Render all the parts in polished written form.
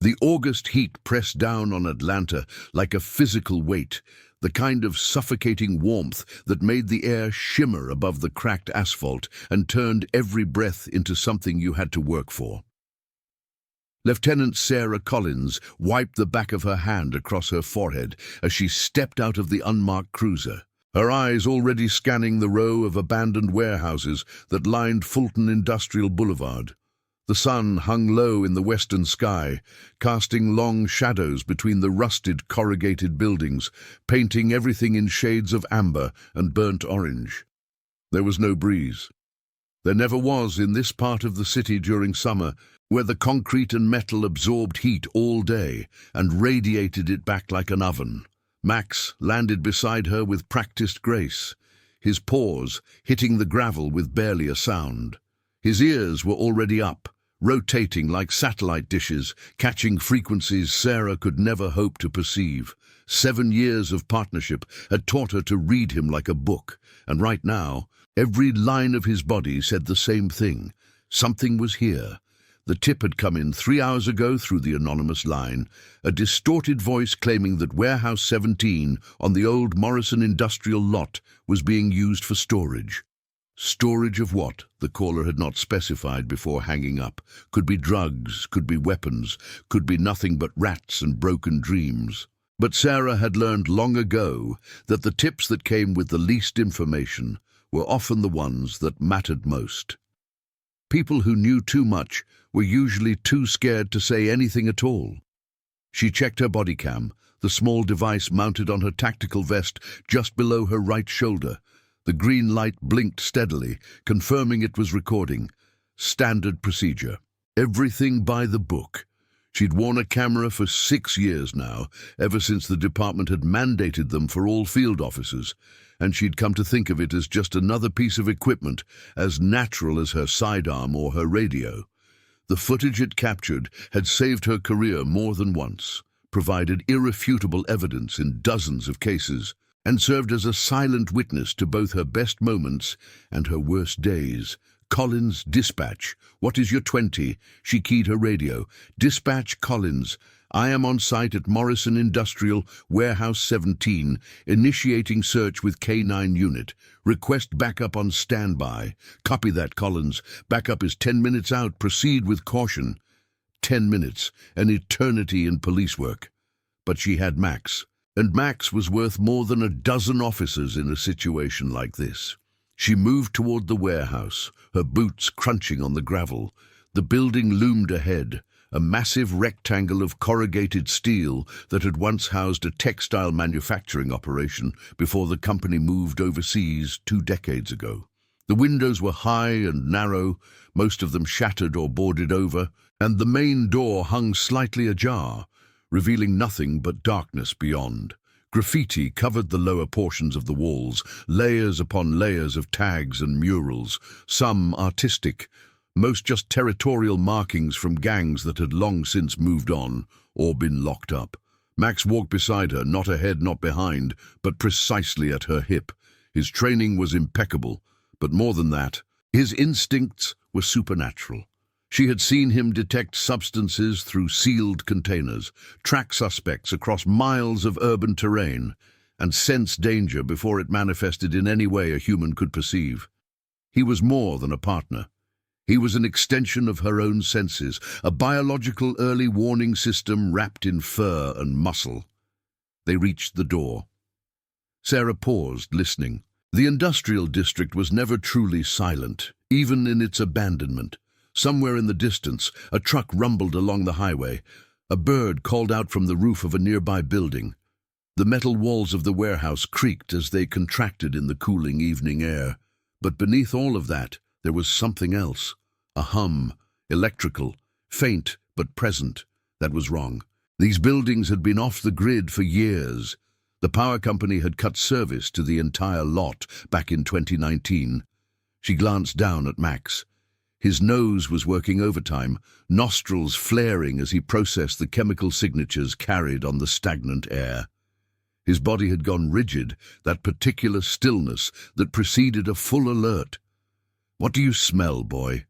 The August heat pressed down on Atlanta like a physical weight, the kind of suffocating warmth that made the air shimmer above the cracked asphalt and turned every breath into something you had to work for. Lieutenant Sarah Collins wiped the back of her hand across her forehead as she stepped out of the unmarked cruiser, her eyes already scanning the row of abandoned warehouses that lined Fulton Industrial Boulevard. The sun hung low in the western sky, casting long shadows between the rusted corrugated buildings, painting everything in shades of amber and burnt orange. There was no breeze. There never was in this part of the city during summer, where the concrete and metal absorbed heat all day and radiated it back like an oven. Max landed beside her with practiced grace, his paws hitting the gravel with barely a sound. His ears were already up, rotating like satellite dishes, catching frequencies Sarah could never hope to perceive. 7 years of partnership had taught her to read him like a book, and right now, every line of his body said the same thing. Something was here. The tip had come in 3 hours ago through the anonymous line, a distorted voice claiming that Warehouse 17 on the old Morrison Industrial lot was being used for storage. Storage of what? The caller had not specified before hanging up. Could be drugs, could be weapons, could be nothing but rats and broken dreams. But Sarah had learned long ago that the tips that came with the least information were often the ones that mattered most. People who knew too much were usually too scared to say anything at all. She checked her Bodycam, the small device mounted on her tactical vest just below her right shoulder. The green light blinked steadily, confirming it was recording. Standard procedure. Everything by the book. She'd worn a camera for 6 years now, ever since the department had mandated them for all field officers, and she'd come to think of it as just another piece of equipment, as natural as her sidearm or her radio. The footage it captured had saved her career more than once, provided irrefutable evidence in dozens of cases, and served as a silent witness to both her best moments and her worst days. Collins, dispatch. What is your 20? She keyed her radio. Dispatch Collins. I am on site at Morrison Industrial, Warehouse 17, initiating search with K-9 unit. Request backup on standby. Copy that, Collins. Backup is 10 minutes out. Proceed with caution. 10 minutes, an eternity in police work. But she had Max. And Max was worth more than a dozen officers in a situation like this. She moved toward the warehouse, her boots crunching on the gravel. The building loomed ahead, a massive rectangle of corrugated steel that had once housed a textile manufacturing operation before the company moved overseas 2 decades ago. The windows were high and narrow, most of them shattered or boarded over, and the main door hung slightly ajar, revealing nothing but darkness beyond. Graffiti covered the lower portions of the walls, layers upon layers of tags and murals, some artistic, most just territorial markings from gangs that had long since moved on or been locked up. Max walked beside her, not ahead, not behind, but precisely at her hip. His training was impeccable, but more than that, his instincts were supernatural. She had seen him detect substances through sealed containers, track suspects across miles of urban terrain, and sense danger before it manifested in any way a human could perceive. He was more than a partner. He was an extension of her own senses, a biological early warning system wrapped in fur and muscle. They reached the door. Sarah paused, listening. The industrial district was never truly silent, even in its abandonment. Somewhere in the distance, a truck rumbled along the highway. A bird called out from the roof of a nearby building. The metal walls of the warehouse creaked as they contracted in the cooling evening air. But beneath all of that, there was something else. A hum, electrical, faint but present. That was wrong. These buildings had been off the grid for years. The power company had cut service to the entire lot back in 2019. She glanced down at Max. His nose was working overtime, nostrils flaring as he processed the chemical signatures carried on the stagnant air. His body had gone rigid, that particular stillness that preceded a full alert. "What do you smell, boy?"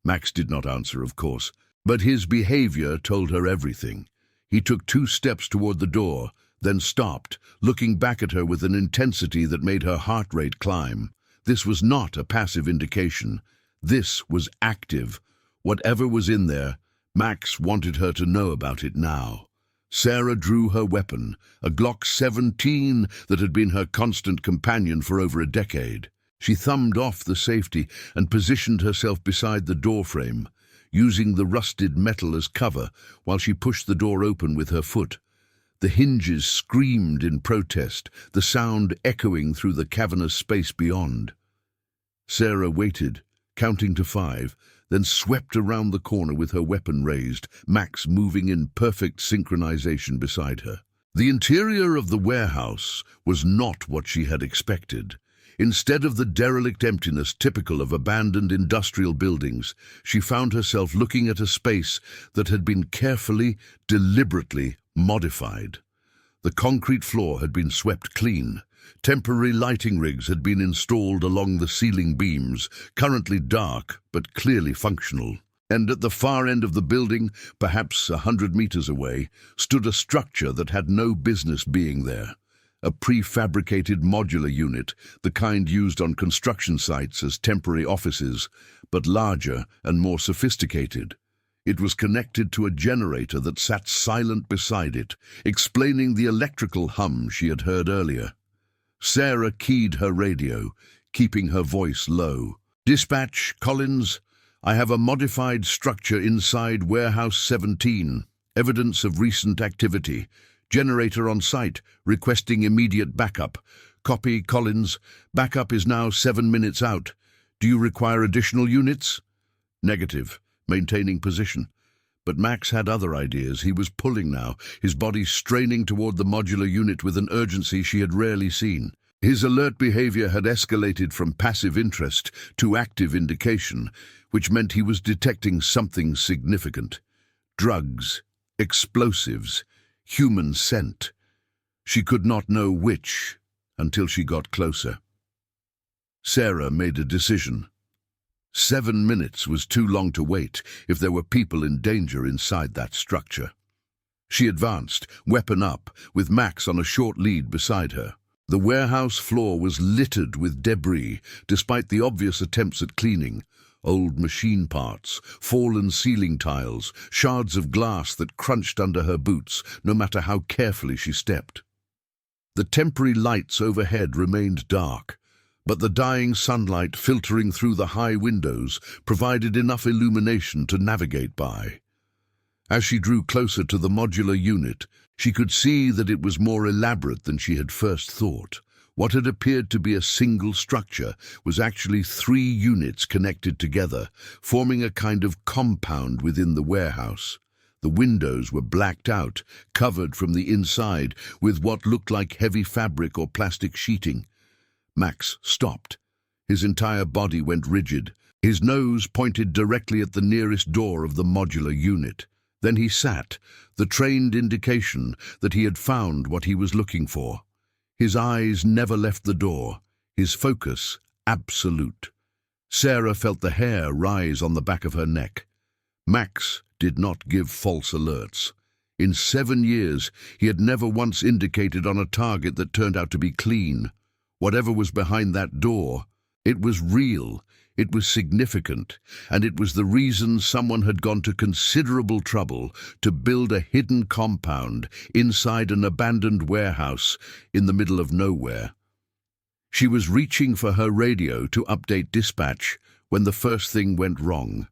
Max did not answer, of course, But his behavior told her everything. He took 2 steps toward the door, then stopped, looking back at her with an intensity that made her heart rate climb. This was not a passive indication. This was active. Whatever was in there, Max wanted her to know about it now. Sarah drew her weapon, a Glock 17 that had been her constant companion for over a decade. She thumbed off the safety and positioned herself beside the doorframe, using the rusted metal as cover while she pushed the door open with her foot. The hinges screamed in protest, the sound echoing through the cavernous space beyond. Sarah waited, counting to 5, then swept around the corner with her weapon raised, Max moving in perfect synchronization beside her. The interior of the warehouse was not what she had expected. Instead of the derelict emptiness typical of abandoned industrial buildings, she found herself looking at a space that had been carefully, deliberately modified. The concrete floor had been swept clean. Temporary lighting rigs had been installed along the ceiling beams, currently dark but clearly functional. And at the far end of the building, perhaps 100 meters away, stood a structure that had no business being there. A prefabricated modular unit, the kind used on construction sites as temporary offices, but larger and more sophisticated. It was connected to a generator that sat silent beside it, explaining the electrical hum she had heard earlier. Sarah keyed her radio, keeping her voice low. "Dispatch, Collins. I have a modified structure inside Warehouse 17. Evidence of recent activity. Generator on site, requesting immediate backup. Copy, Collins. Backup is now 7 minutes out. Do you require additional units?" Negative, maintaining position. But Max had other ideas. He was pulling now, his body straining toward the modular unit with an urgency she had rarely seen. His alert behavior had escalated from passive interest to active indication, which meant he was detecting something significant. Drugs, explosives, human scent. She could not know which until she got closer. Sarah made a decision. 7 minutes was too long to wait if there were people in danger inside that structure. She advanced, weapon up, with Max on a short lead beside her. The warehouse floor was littered with debris, despite the obvious attempts at cleaning. Old machine parts, fallen ceiling tiles, shards of glass that crunched under her boots, no matter how carefully she stepped. The temporary lights overhead remained dark, but the dying sunlight filtering through the high windows provided enough illumination to navigate by. As she drew closer to the modular unit, she could see that it was more elaborate than she had first thought. What had appeared to be a single structure was actually 3 units connected together, forming a kind of compound within the warehouse. The windows were blacked out, covered from the inside with what looked like heavy fabric or plastic sheeting. Max stopped. His entire body went rigid. His nose pointed directly at the nearest door of the modular unit. Then he sat, the trained indication that he had found what he was looking for. His eyes never left the door, his focus absolute. Sarah felt the hair rise on the back of her neck. Max did not give false alerts. In 7 years, he had never once indicated on a target that turned out to be clean. Whatever was behind that door, it was real, it was significant, and it was the reason someone had gone to considerable trouble to build a hidden compound inside an abandoned warehouse in the middle of nowhere. She was reaching for her radio to update dispatch when the first thing went wrong.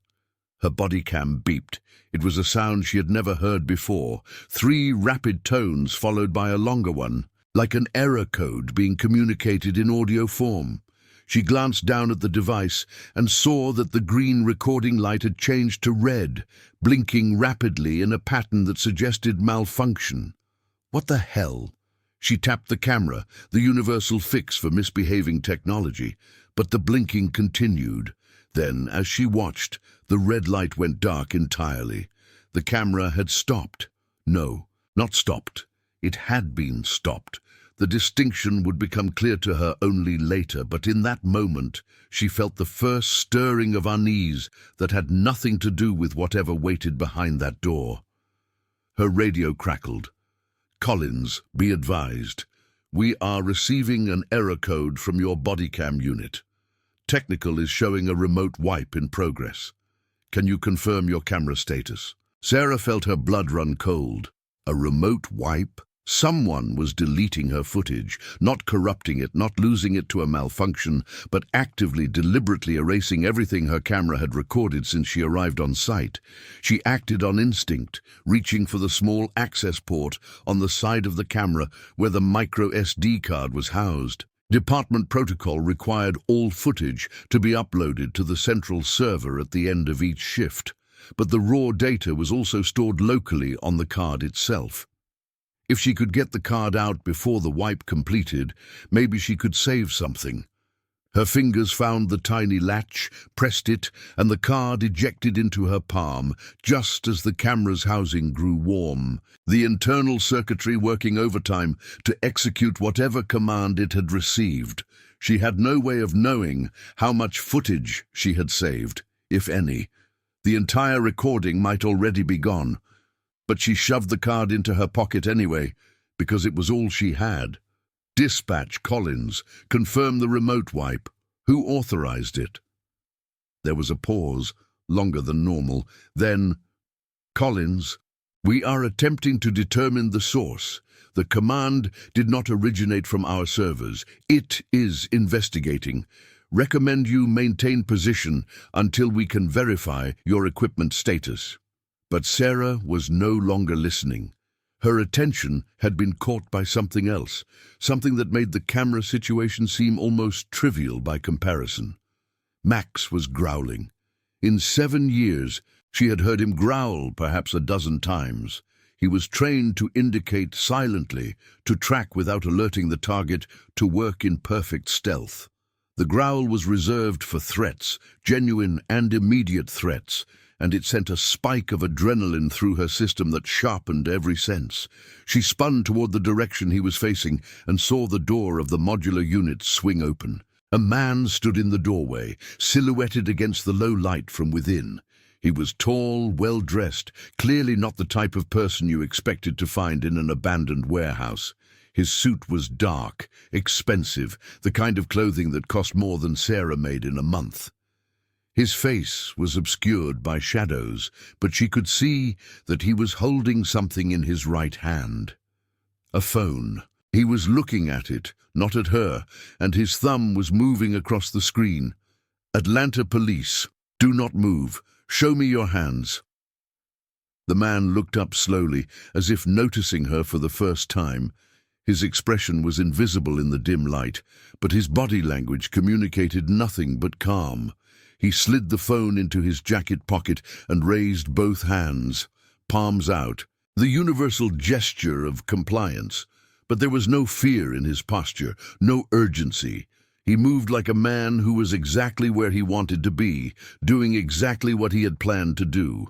Her Bodycam beeped. It was a sound she had never heard before, 3 rapid tones followed by a longer one, like an error code being communicated in audio form. She glanced down at the device and saw that the green recording light had changed to red, blinking rapidly in a pattern that suggested malfunction. What the hell? She tapped the camera, the universal fix for misbehaving technology, but the blinking continued. Then, as she watched, the red light went dark entirely. The camera had stopped. No, not stopped. It had been stopped. The distinction would become clear to her only later, but in that moment she felt the first stirring of unease that had nothing to do with whatever waited behind that door. Her radio crackled. "Collins, be advised. We are receiving an error code from your Bodycam unit. Technical is showing a remote wipe in progress. Can you confirm your camera status?" Sarah felt her blood run cold. A remote wipe? Someone was deleting her footage, not corrupting it, not losing it to a malfunction, but actively, deliberately erasing everything her camera had recorded since she arrived on site. She acted on instinct, reaching for the small access port on the side of the camera where the micro SD card was housed. Department protocol required all footage to be uploaded to the central server at the end of each shift, but the raw data was also stored locally on the card itself. If she could get the card out before the wipe completed, maybe she could save something. Her fingers found the tiny latch, pressed it, and the card ejected into her palm, just as the camera's housing grew warm, the internal circuitry working overtime to execute whatever command it had received. She had no way of knowing how much footage she had saved, if any. The entire recording might already be gone. But she shoved the card into her pocket anyway, because it was all she had. "Dispatch, Collins. Confirm the remote wipe. Who authorized it?" There was a pause, longer than normal. Then, "Collins, we are attempting to determine the source. The command did not originate from our servers. It is investigating. Recommend you maintain position until we can verify your equipment status." But Sarah was no longer listening. Her attention had been caught by something else, something that made the camera situation seem almost trivial by comparison. Max was growling. In 7 years, she had heard him growl perhaps a dozen times. He was trained to indicate silently, to track without alerting the target, to work in perfect stealth. The growl was reserved for threats, genuine and immediate threats, and it sent a spike of adrenaline through her system that sharpened every sense. She spun toward the direction he was facing and saw the door of the modular unit swing open. A man stood in the doorway, silhouetted against the low light from within. He was tall, well-dressed, clearly not the type of person you expected to find in an abandoned warehouse. His suit was dark, expensive, the kind of clothing that cost more than Sarah made in a month. His face was obscured by shadows, but she could see that he was holding something in his right hand. A phone. He was looking at it, not at her, and his thumb was moving across the screen. "Atlanta Police. Do not move. Show me your hands." The man looked up slowly, as if noticing her for the first time. His expression was invisible in the dim light, but his body language communicated nothing but calm. He slid the phone into his jacket pocket and raised both hands, palms out, the universal gesture of compliance. But there was no fear in his posture, no urgency. He moved like a man who was exactly where he wanted to be, doing exactly what he had planned to do.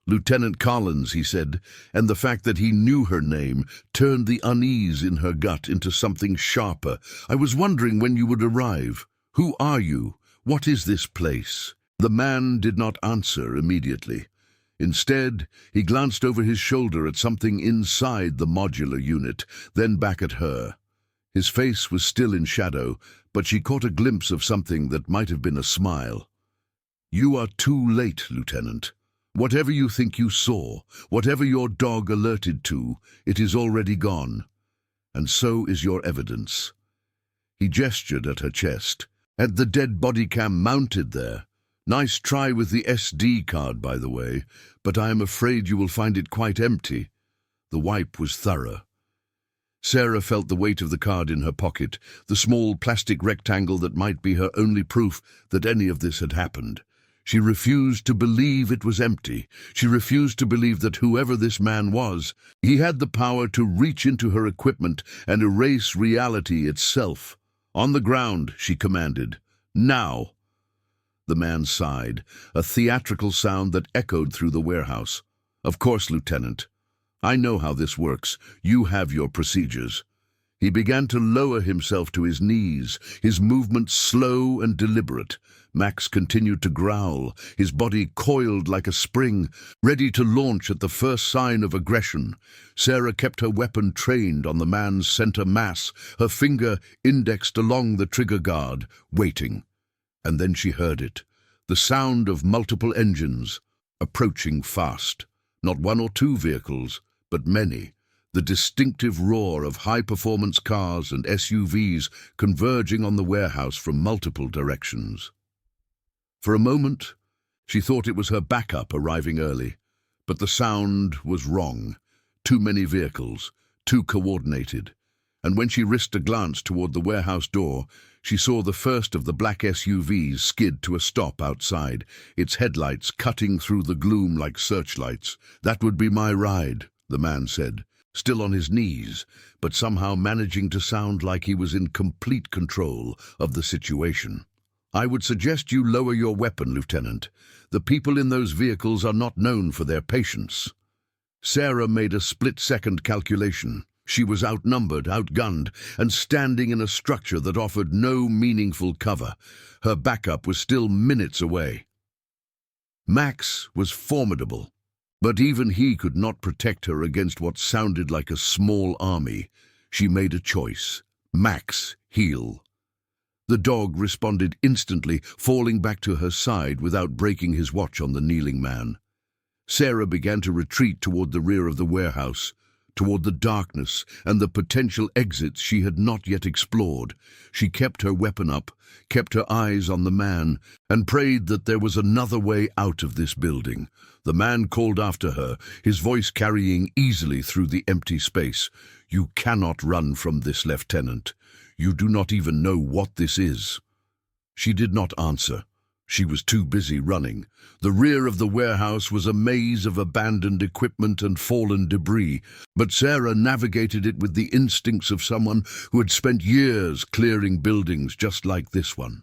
"Lieutenant Collins," he said, and the fact that he knew her name turned the unease in her gut into something sharper. "I was wondering when you would arrive. Who are you? What is this place?" The man did not answer immediately. Instead, he glanced over his shoulder at something inside the modular unit, then back at her. His face was still in shadow, but she caught a glimpse of something that might have been a smile. "You are too late, Lieutenant. Whatever you think you saw, whatever your dog alerted to, it is already gone. And so is your evidence." He gestured at her chest. "At the dead Bodycam mounted there. Nice try with the SD card, by the way, but I am afraid you will find it quite empty." The wipe was thorough. Sarah felt the weight of the card in her pocket, the small plastic rectangle that might be her only proof that any of this had happened. She refused to believe it was empty. She refused to believe that whoever this man was, he had the power to reach into her equipment and erase reality itself. "On the ground," she commanded. "Now!" The man sighed, a theatrical sound that echoed through the warehouse. "Of course, Lieutenant. I know how this works. You have your procedures." He began to lower himself to his knees, his movements slow and deliberate. Max continued to growl, his body coiled like a spring, ready to launch at the first sign of aggression. Sarah kept her weapon trained on the man's center mass, her finger indexed along the trigger guard, waiting. And then she heard it, the sound of multiple engines, approaching fast. Not one or two vehicles, but many. The distinctive roar of high-performance cars and SUVs converging on the warehouse from multiple directions. For a moment, she thought it was her backup arriving early, but the sound was wrong. Too many vehicles, too coordinated. And when she risked a glance toward the warehouse door, she saw the first of the black SUVs skid to a stop outside, its headlights cutting through the gloom like searchlights. "That would be my ride," the man said, still on his knees, but somehow managing to sound like he was in complete control of the situation. "I would suggest you lower your weapon, Lieutenant. The people in those vehicles are not known for their patience." Sarah made a split-second calculation. She was outnumbered, outgunned, and standing in a structure that offered no meaningful cover. Her backup was still minutes away. Max was formidable, but even he could not protect her against what sounded like a small army. She made a choice. Max, heel. The dog responded instantly, falling back to her side without breaking his watch on the kneeling man. Sarah began to retreat toward the rear of the warehouse, toward the darkness and the potential exits she had not yet explored. She kept her weapon up, kept her eyes on the man, and prayed that there was another way out of this building. The man called after her, his voice carrying easily through the empty space. "You cannot run from this, Lieutenant. You do not even know what this is." She did not answer. She was too busy running. The rear of the warehouse was a maze of abandoned equipment and fallen debris, but Sarah navigated it with the instincts of someone who had spent years clearing buildings just like this one.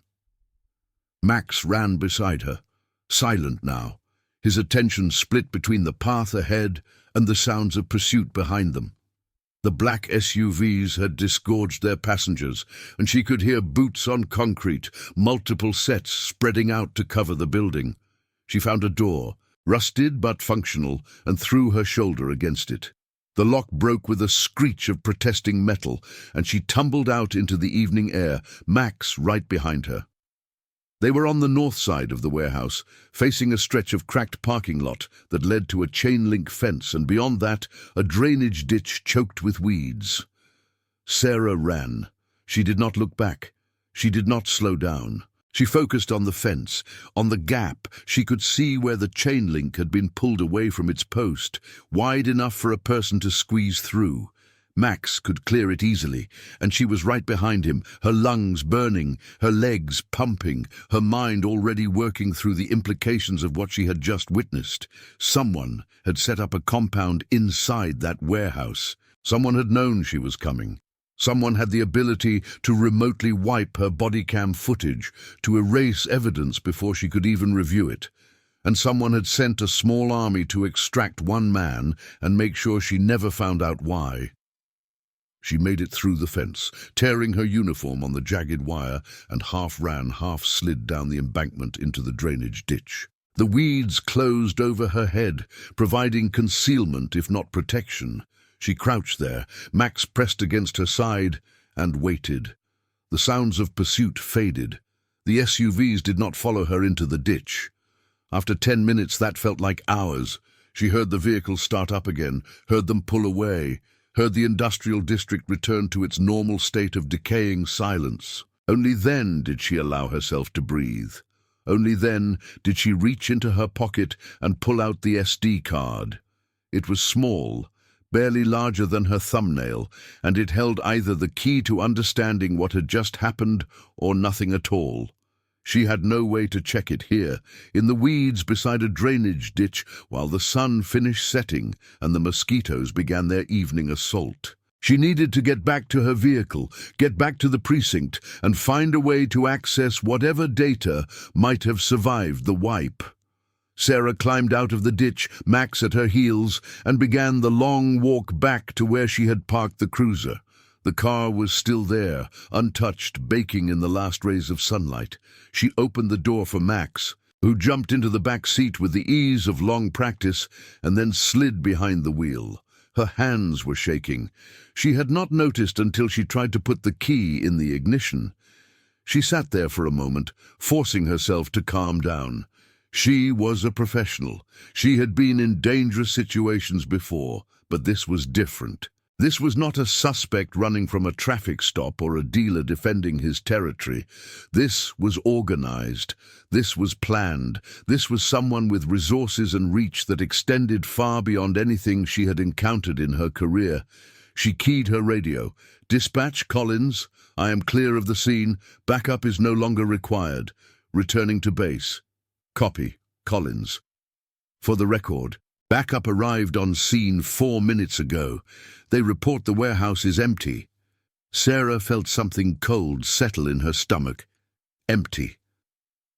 Max ran beside her, silent now, his attention split between the path ahead and the sounds of pursuit behind them. The black SUVs had disgorged their passengers, and she could hear boots on concrete, multiple sets spreading out to cover the building. She found a door, rusted but functional, and threw her shoulder against it. The lock broke with a screech of protesting metal, and she tumbled out into the evening air, Max right behind her. They were on the north side of the warehouse, facing a stretch of cracked parking lot that led to a chain-link fence, and beyond that, a drainage ditch choked with weeds. Sarah ran. She did not look back. She did not slow down. She focused on the fence, on the gap. She could see where the chain link had been pulled away from its post, wide enough for a person to squeeze through. Max could clear it easily, and she was right behind him, her lungs burning, her legs pumping, her mind already working through the implications of what she had just witnessed. Someone had set up a compound inside that warehouse. Someone had known she was coming. Someone had the ability to remotely wipe her Bodycam footage, to erase evidence before she could even review it. And someone had sent a small army to extract one man and make sure she never found out why. She made it through the fence, tearing her uniform on the jagged wire, and half ran, half slid down the embankment into the drainage ditch. The weeds closed over her head, providing concealment if not protection. She crouched there, Max pressed against her side, and waited. The sounds of pursuit faded. The SUVs did not follow her into the ditch. After 10 minutes, that felt like hours. She heard the vehicles start up again, heard them pull away, heard the industrial district return to its normal state of decaying silence. Only then did she allow herself to breathe. Only then did she reach into her pocket and pull out the SD card. It was small, barely larger than her thumbnail, and it held either the key to understanding what had just happened or nothing at all. She had no way to check it here, in the weeds beside a drainage ditch, while the sun finished setting and the mosquitoes began their evening assault. She needed to get back to her vehicle, get back to the precinct, and find a way to access whatever data might have survived the wipe. Sarah climbed out of the ditch, Max at her heels, and began the long walk back to where she had parked the cruiser. The car was still there, untouched, baking in the last rays of sunlight. She opened the door for Max, who jumped into the back seat with the ease of long practice and then slid behind the wheel. Her hands were shaking. She had not noticed until she tried to put the key in the ignition. She sat there for a moment, forcing herself to calm down. She was a professional. She had been in dangerous situations before, but this was different. This was not a suspect running from a traffic stop or a dealer defending his territory. This was organized. This was planned. This was someone with resources and reach that extended far beyond anything she had encountered in her career. She keyed her radio. "Dispatch, Collins. I am clear of the scene. Backup is no longer required. Returning to base." "Copy, Collins." For the record, backup arrived on scene 4 minutes ago. They report the warehouse is empty. Sarah felt something cold settle in her stomach. Empty.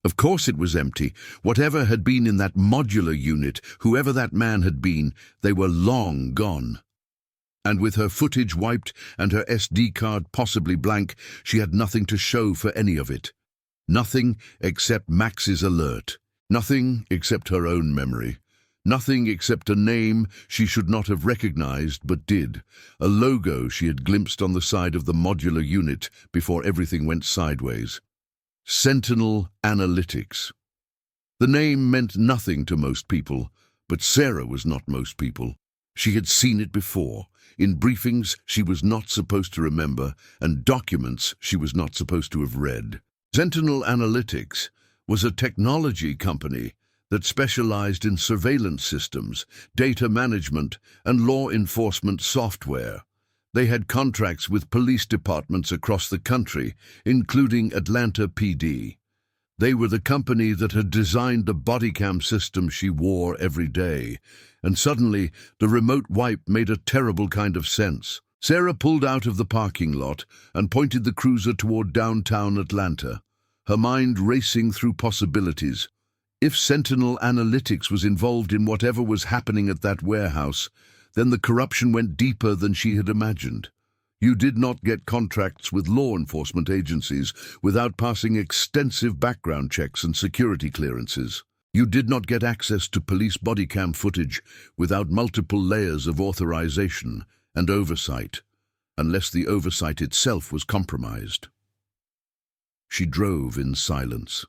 Of course it was empty. Whatever had been in that modular unit, whoever that man had been, they were long gone. And with her footage wiped and her SD card possibly blank, she had nothing to show for any of it. Nothing except Max's alert. Nothing except her own memory. Nothing except a name she should not have recognized but did, a logo she had glimpsed on the side of the modular unit before everything went sideways. Sentinel Analytics. The name meant nothing to most people, but Sarah was not most people. She had seen it before, in briefings she was not supposed to remember, and documents she was not supposed to have read. Sentinel Analytics was a technology company that specialized in surveillance systems, data management, and law enforcement software. They had contracts with police departments across the country, including Atlanta PD. They were the company that had designed the Bodycam system she wore every day, and suddenly the remote wipe made a terrible kind of sense. Sarah pulled out of the parking lot and pointed the cruiser toward downtown Atlanta, her mind racing through possibilities. If Sentinel Analytics was involved in whatever was happening at that warehouse, then the corruption went deeper than she had imagined. You did not get contracts with law enforcement agencies without passing extensive background checks and security clearances. You did not get access to police bodycam footage without multiple layers of authorization and oversight, unless the oversight itself was compromised. She drove in silence.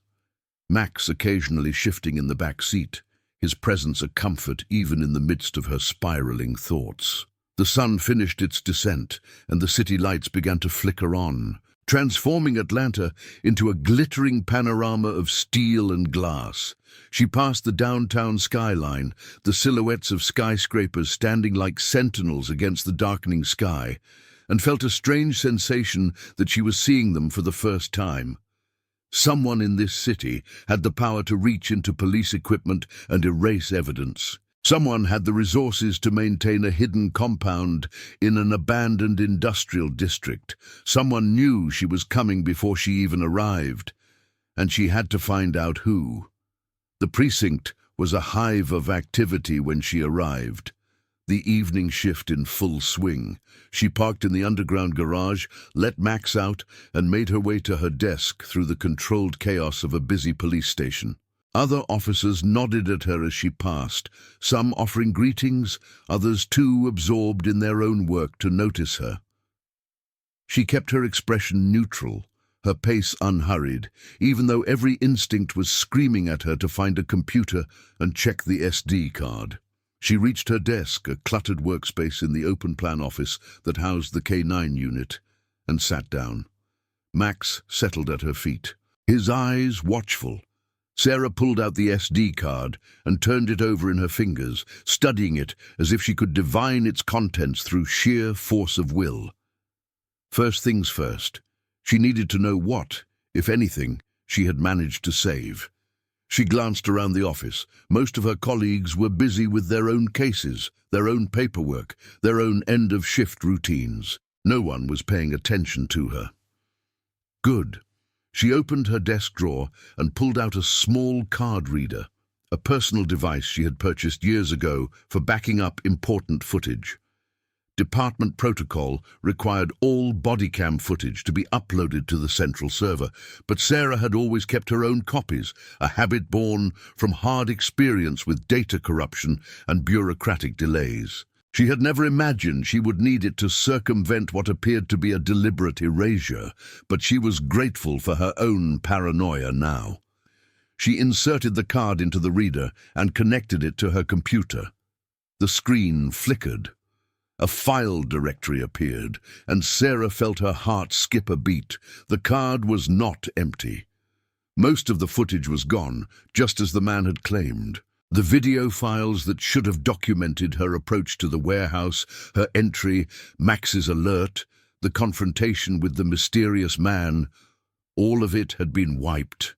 Max occasionally shifting in the back seat, his presence a comfort even in the midst of her spiraling thoughts. The sun finished its descent, and the city lights began to flicker on, transforming Atlanta into a glittering panorama of steel and glass. She passed the downtown skyline, the silhouettes of skyscrapers standing like sentinels against the darkening sky, and felt a strange sensation that she was seeing them for the first time. Someone in this city had the power to reach into police equipment and erase evidence. Someone had the resources to maintain a hidden compound in an abandoned industrial district. Someone knew she was coming before she even arrived, and she had to find out who. The precinct was a hive of activity when she arrived. The evening shift in full swing. She parked in the underground garage, let Max out, and made her way to her desk through the controlled chaos of a busy police station. Other officers nodded at her as she passed, some offering greetings, others too absorbed in their own work to notice her. She kept her expression neutral, her pace unhurried, even though every instinct was screaming at her to find a computer and check the SD card. She reached her desk, a cluttered workspace in the open-plan office that housed the K-9 unit, and sat down. Max settled at her feet, his eyes watchful. Sarah pulled out the SD card and turned it over in her fingers, studying it as if she could divine its contents through sheer force of will. First things first, she needed to know what, if anything, she had managed to save. She glanced around the office. Most of her colleagues were busy with their own cases, their own paperwork, their own end-of-shift routines. No one was paying attention to her. Good. She opened her desk drawer and pulled out a small card reader, a personal device she had purchased years ago for backing up important footage. Department protocol required all Bodycam footage to be uploaded to the central server, but Sarah had always kept her own copies, a habit born from hard experience with data corruption and bureaucratic delays. She had never imagined she would need it to circumvent what appeared to be a deliberate erasure, but she was grateful for her own paranoia now. She inserted the card into the reader and connected it to her computer. The screen flickered. A file directory appeared, and Sarah felt her heart skip a beat. The card was not empty. Most of the footage was gone, just as the man had claimed. The video files that should have documented her approach to the warehouse, her entry, Max's alert, the confrontation with the mysterious man, all of it had been wiped.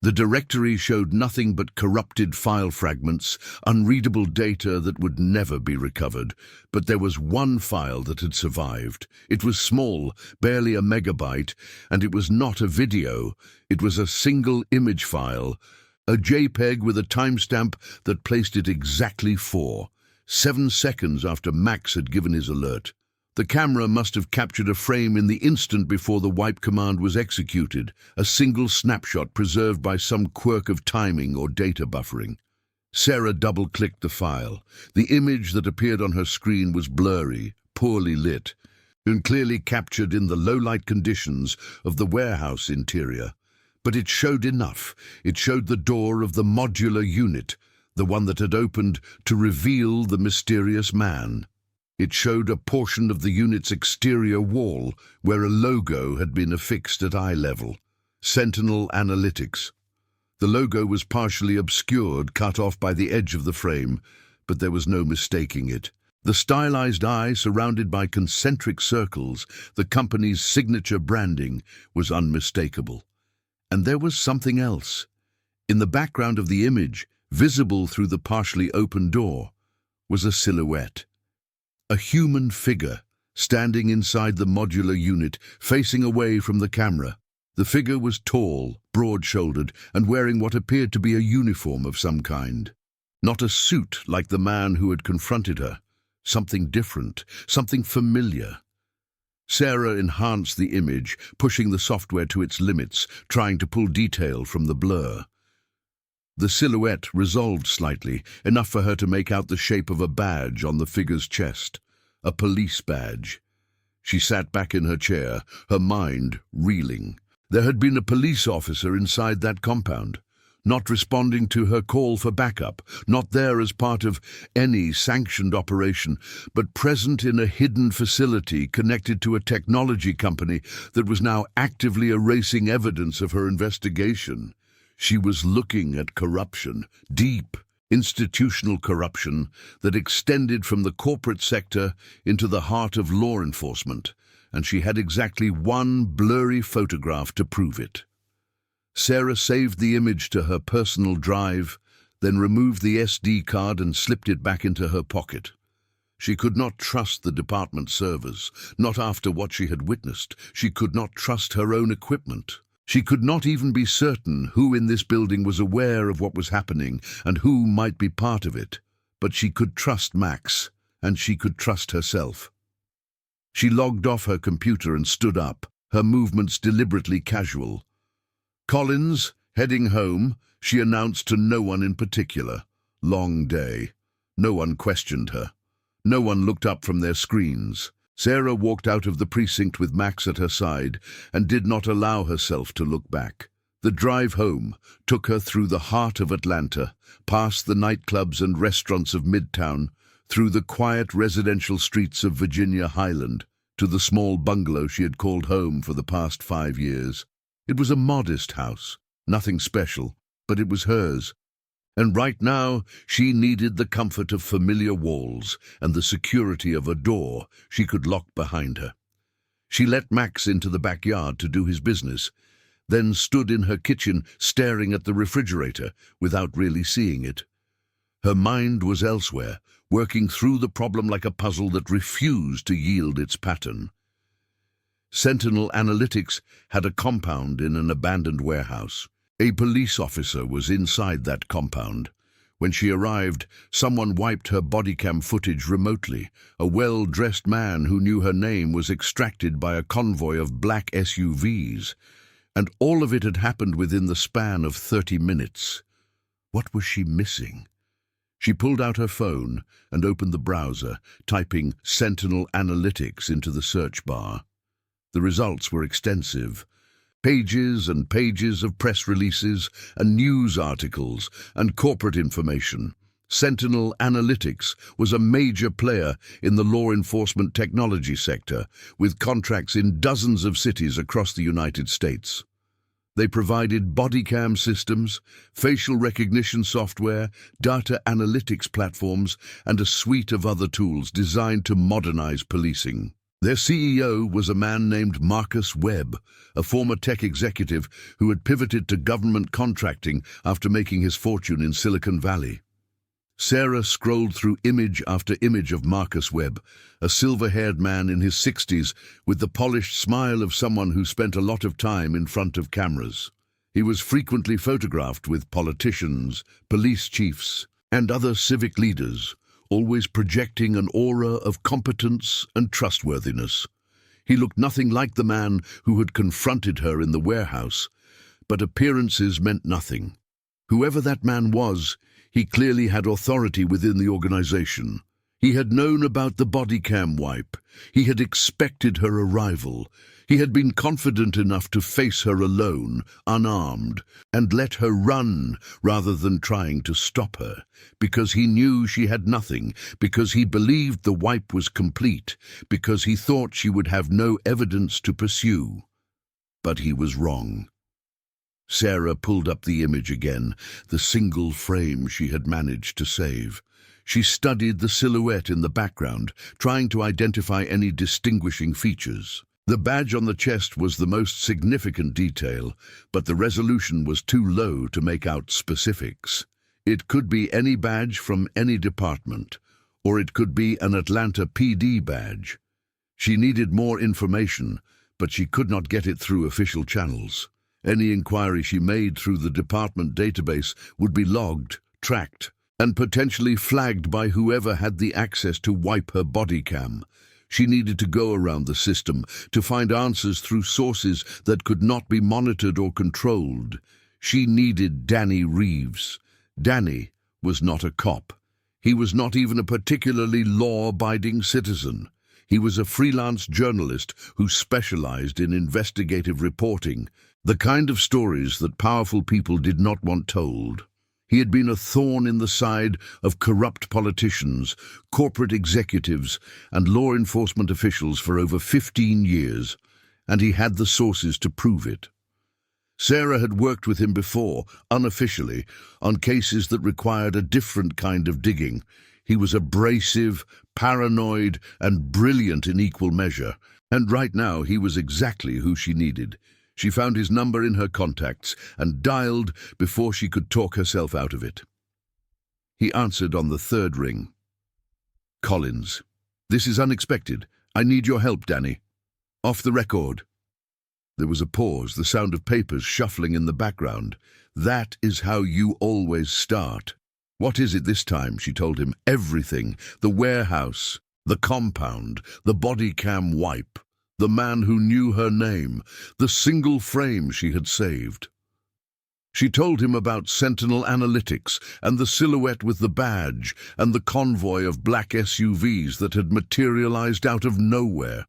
The directory showed nothing but corrupted file fragments, unreadable data that would never be recovered. But there was one file that had survived. It was small, barely a megabyte, and it was not a video. It was a single image file, a JPEG with a timestamp that placed it exactly 7 seconds after Max had given his alert. The camera must have captured a frame in the instant before the wipe command was executed, a single snapshot preserved by some quirk of timing or data buffering. Sarah double-clicked the file. The image that appeared on her screen was blurry, poorly lit, and clearly captured in the low-light conditions of the warehouse interior. But it showed enough. It showed the door of the modular unit, the one that had opened to reveal the mysterious man. It showed a portion of the unit's exterior wall where a logo had been affixed at eye level. Sentinel Analytics. The logo was partially obscured, cut off by the edge of the frame, but there was no mistaking it. The stylized eye, surrounded by concentric circles, the company's signature branding, was unmistakable. And there was something else. In the background of the image, visible through the partially open door, was a silhouette. A human figure, standing inside the modular unit, facing away from the camera. The figure was tall, broad-shouldered, and wearing what appeared to be a uniform of some kind. Not a suit like the man who had confronted her. Something different, something familiar. Sarah enhanced the image, pushing the software to its limits, trying to pull detail from the blur. The silhouette resolved slightly, enough for her to make out the shape of a badge on the figure's chest. A police badge. She sat back in her chair, her mind reeling. There had been a police officer inside that compound, not responding to her call for backup, not there as part of any sanctioned operation, but present in a hidden facility connected to a technology company that was now actively erasing evidence of her investigation. She was looking at corruption, deep, institutional corruption that extended from the corporate sector into the heart of law enforcement, and she had exactly one blurry photograph to prove it. Sarah saved the image to her personal drive, then removed the SD card and slipped it back into her pocket. She could not trust the department servers, not after what she had witnessed. She could not trust her own equipment. She could not even be certain who in this building was aware of what was happening and who might be part of it. But she could trust Max, and she could trust herself. She logged off her computer and stood up, her movements deliberately casual. Collins, heading home, she announced to no one in particular. Long day. No one questioned her. No one looked up from their screens. Sarah walked out of the precinct with Max at her side and did not allow herself to look back. The drive home took her through the heart of Atlanta, past the nightclubs and restaurants of Midtown, through the quiet residential streets of Virginia Highland, to the small bungalow she had called home for the past 5 years. It was a modest house, nothing special, but it was hers. And right now, she needed the comfort of familiar walls and the security of a door she could lock behind her. She let Max into the backyard to do his business, then stood in her kitchen staring at the refrigerator without really seeing it. Her mind was elsewhere, working through the problem like a puzzle that refused to yield its pattern. Sentinel Analytics had a compound in an abandoned warehouse. A police officer was inside that compound, When she arrived, someone wiped her bodycam footage remotely. A well-dressed man who knew her name was extracted by a convoy of black SUVs. And all of it had happened within the span of 30 minutes. What was she missing? She pulled out her phone and opened the browser, typing Sentinel Analytics into the search bar. The results were extensive. Pages and pages of press releases and news articles and corporate information. Sentinel Analytics was a major player in the law enforcement technology sector, with contracts in dozens of cities across the United States. They provided bodycam systems, facial recognition software, data analytics platforms, and a suite of other tools designed to modernize policing. Their CEO was a man named Marcus Webb, a former tech executive who had pivoted to government contracting after making his fortune in Silicon Valley. Sarah scrolled through image after image of Marcus Webb, a silver-haired man in his 60s with the polished smile of someone who spent a lot of time in front of cameras. He was frequently photographed with politicians, police chiefs, and other civic leaders, always projecting an aura of competence and trustworthiness. He looked nothing like the man who had confronted her in the warehouse, but appearances meant nothing. Whoever that man was, he clearly had authority within the organization. He had known about the bodycam wipe. He had expected her arrival. He had been confident enough to face her alone, unarmed, and let her run rather than trying to stop her, because he knew she had nothing, because he believed the wipe was complete, because he thought she would have no evidence to pursue. But he was wrong. Sarah pulled up the image again, the single frame she had managed to save. She studied the silhouette in the background, trying to identify any distinguishing features. The badge on the chest was the most significant detail, but the resolution was too low to make out specifics. It could be any badge from any department, or it could be an Atlanta PD badge. She needed more information, but she could not get it through official channels. Any inquiry she made through the department database would be logged, tracked, and potentially flagged by whoever had the access to wipe her bodycam. She needed to go around the system to find answers through sources that could not be monitored or controlled. She needed Danny Reeves. Danny was not a cop. He was not even a particularly law-abiding citizen. He was a freelance journalist who specialized in investigative reporting, the kind of stories that powerful people did not want told. He had been a thorn in the side of corrupt politicians, corporate executives, and law enforcement officials for over 15 years, and he had the sources to prove it. Sarah had worked with him before, unofficially, on cases that required a different kind of digging. He was abrasive, paranoid, and brilliant in equal measure, and right now he was exactly who she needed. She found his number in her contacts and dialed before she could talk herself out of it. He answered on the third ring. Collins. This is unexpected. I need your help, Danny. Off the record. There was a pause, the sound of papers shuffling in the background. That is how you always start. What is it this time? She told him. Everything. The warehouse, the compound, the bodycam wipe. The man who knew her name, the single frame she had saved. She told him about Sentinel Analytics and the silhouette with the badge and the convoy of black SUVs that had materialized out of nowhere.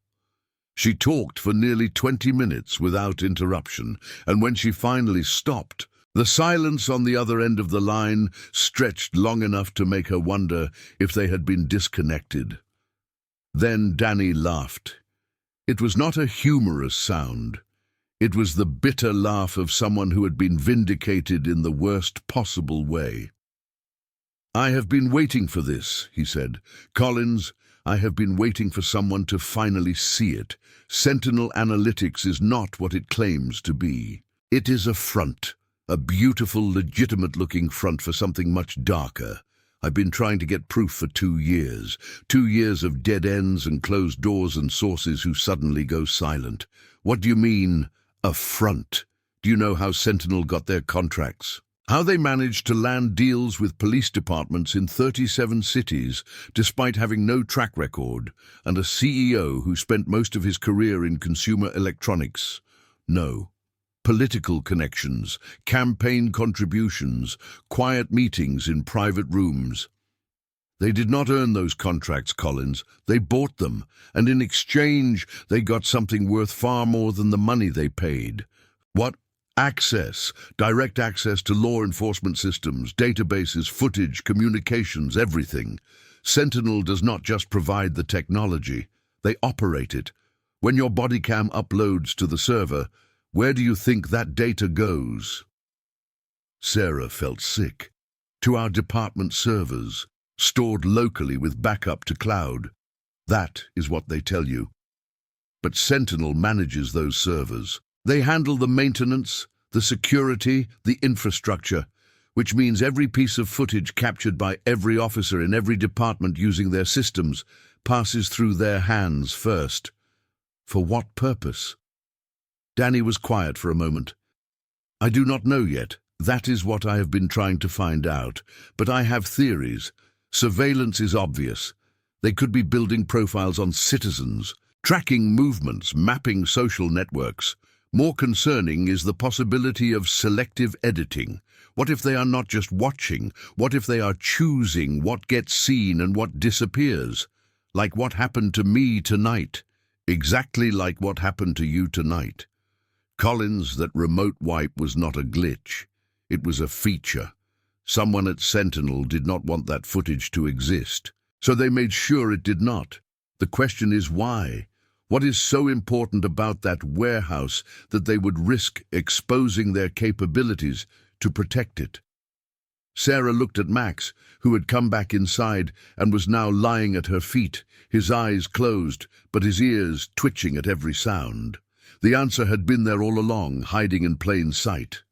She talked for nearly 20 minutes without interruption, and when she finally stopped, the silence on the other end of the line stretched long enough to make her wonder if they had been disconnected. Then Danny laughed. It was not a humorous sound. It was the bitter laugh of someone who had been vindicated in the worst possible way. I have been waiting for this, he said. Collins, I have been waiting for someone to finally see it. Sentinel Analytics is not what it claims to be. It is a front, a beautiful, legitimate-looking front for something much darker. I've been trying to get proof for 2 years. 2 years of dead ends and closed doors and sources who suddenly go silent. What do you mean, a front? Do you know how Sentinel got their contracts? How they managed to land deals with police departments in 37 cities, despite having no track record, and a CEO who spent most of his career in consumer electronics. No. Political connections, campaign contributions, quiet meetings in private rooms. They did not earn those contracts, Collins. They bought them, and in exchange they got something worth far more than the money they paid. What? Access, direct access to law enforcement systems, databases, footage, communications, everything. Sentinel does not just provide the technology, they operate it. When your Bodycam uploads to the server, where do you think that data goes? Sarah felt sick. To our department servers, stored locally with backup to cloud. That is what they tell you. But Sentinel manages those servers. They handle the maintenance, the security, the infrastructure, which means every piece of footage captured by every officer in every department using their systems passes through their hands first. For what purpose? Danny was quiet for a moment. I do not know yet. That is what I have been trying to find out. But I have theories. Surveillance is obvious. They could be building profiles on citizens, tracking movements, mapping social networks. More concerning is the possibility of selective editing. What if they are not just watching? What if they are choosing what gets seen and what disappears? Like what happened to me tonight. Exactly like what happened to you tonight. Collins, that remote wipe was not a glitch. It was a feature. Someone at Sentinel did not want that footage to exist, so they made sure it did not. The question is why? What is so important about that warehouse that they would risk exposing their capabilities to protect it? Sarah looked at Max, who had come back inside and was now lying at her feet, his eyes closed, but his ears twitching at every sound. The answer had been there all along, hiding in plain sight.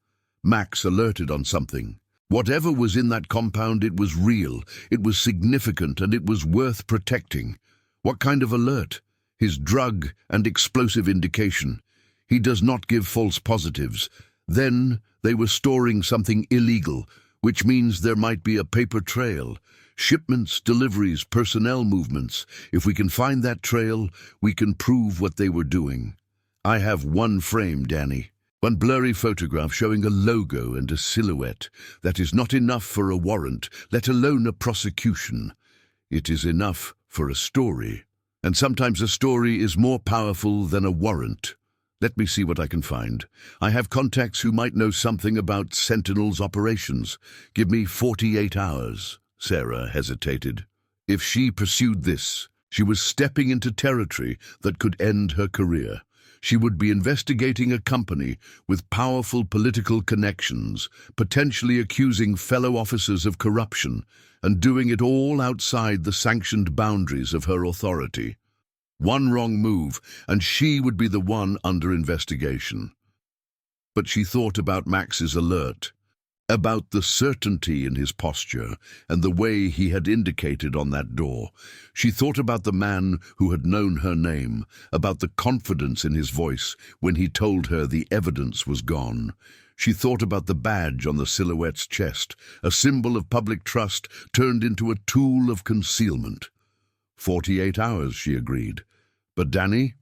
Max alerted on something. Whatever was in that compound, it was real, it was significant, and it was worth protecting. What kind of alert? His drug and explosive indication. He does not give false positives. Then they were storing something illegal, which means there might be a paper trail. Shipments, deliveries, personnel movements. If we can find that trail, we can prove what they were doing. I have one frame, Danny. One blurry photograph showing a logo and a silhouette. That is not enough for a warrant, let alone a prosecution. It is enough for a story. And sometimes a story is more powerful than a warrant. Let me see what I can find. I have contacts who might know something about Sentinel's operations. Give me 48 hours. Sarah hesitated. If she pursued this, she was stepping into territory that could end her career. She would be investigating a company with powerful political connections, potentially accusing fellow officers of corruption, and doing it all outside the sanctioned boundaries of her authority. One wrong move, and she would be the one under investigation. But she thought about Max's alert, about the certainty in his posture and the way he had indicated on that door. She thought about the man who had known her name, about the confidence in his voice when he told her the evidence was gone. She thought about the badge on the silhouette's chest, a symbol of public trust turned into a tool of concealment. 48 hours, she agreed. But Danny,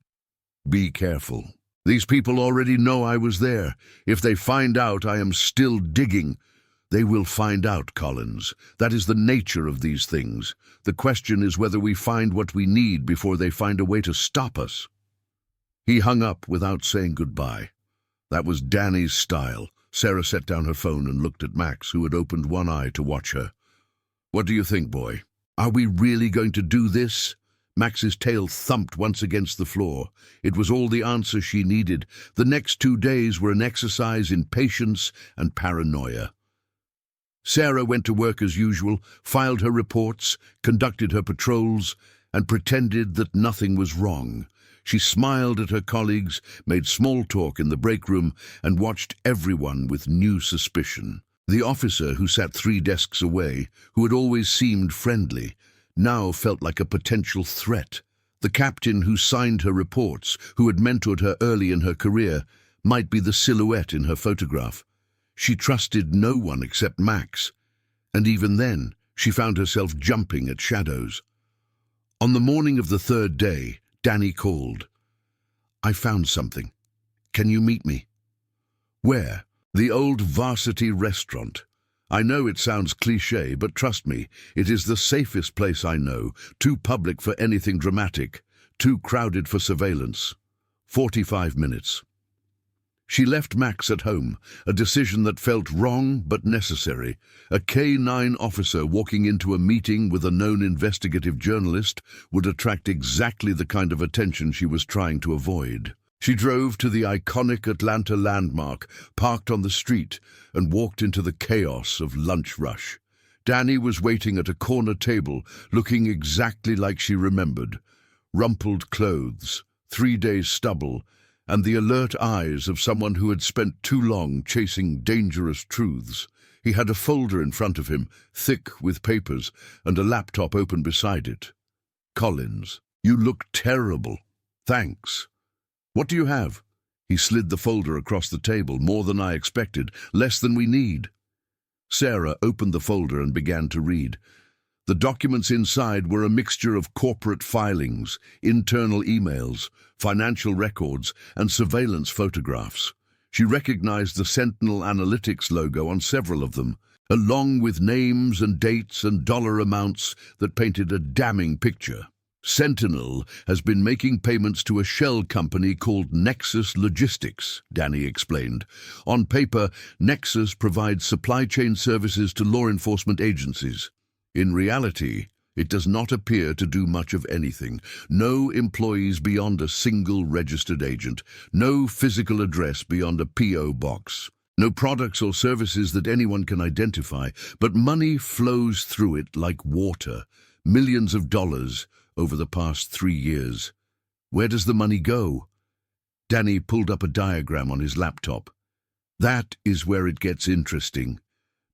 be careful. These people already know I was there. If they find out I am still digging, they will find out, Collins. That is the nature of these things. The question is whether we find what we need before they find a way to stop us. He hung up without saying goodbye. That was Danny's style. Sarah set down her phone and looked at Max, who had opened one eye to watch her. What do you think, boy? Are we really going to do this? Max's tail thumped once against the floor. It was all the answer she needed. The next 2 days were an exercise in patience and paranoia. Sarah went to work as usual, filed her reports, conducted her patrols, and pretended that nothing was wrong. She smiled at her colleagues, made small talk in the break room, and watched everyone with new suspicion. The officer who sat 3 desks away, who had always seemed friendly, now felt like a potential threat. The captain who signed her reports, who had mentored her early in her career, might be the silhouette in her photograph. She trusted no one except Max, and even then, she found herself jumping at shadows. On the morning of the third day, Danny called. "I found something. Can you meet me?" "Where?" "The old Varsity restaurant. I know it sounds cliché, but trust me, it is the safest place I know, too public for anything dramatic, too crowded for surveillance. 45 minutes. She left Max at home, a decision that felt wrong but necessary. A K-9 officer walking into a meeting with a known investigative journalist would attract exactly the kind of attention she was trying to avoid. She drove to the iconic Atlanta landmark, parked on the street, and walked into the chaos of lunch rush. Danny was waiting at a corner table, looking exactly like she remembered. Rumpled clothes, 3 days stubble, and the alert eyes of someone who had spent too long chasing dangerous truths. He had a folder in front of him, thick with papers, and a laptop open beside it. "Collins, you look terrible. Thanks. What do you have?" He slid the folder across the table. "More than I expected, less than we need." Sarah opened the folder and began to read. The documents inside were a mixture of corporate filings, internal emails, financial records, and surveillance photographs. She recognized the Sentinel Analytics logo on several of them, along with names and dates and dollar amounts that painted a damning picture. "Sentinel has been making payments to a shell company called Nexus Logistics," Danny explained. "On paper, Nexus provides supply chain services to law enforcement agencies. In reality, it does not appear to do much of anything. No employees beyond a single registered agent. No physical address beyond a P.O. box. No products or services that anyone can identify, but money flows through it like water. Millions of dollars over the past 3 years. Where does the money go?" Danny pulled up a diagram on his laptop. "That is where it gets interesting.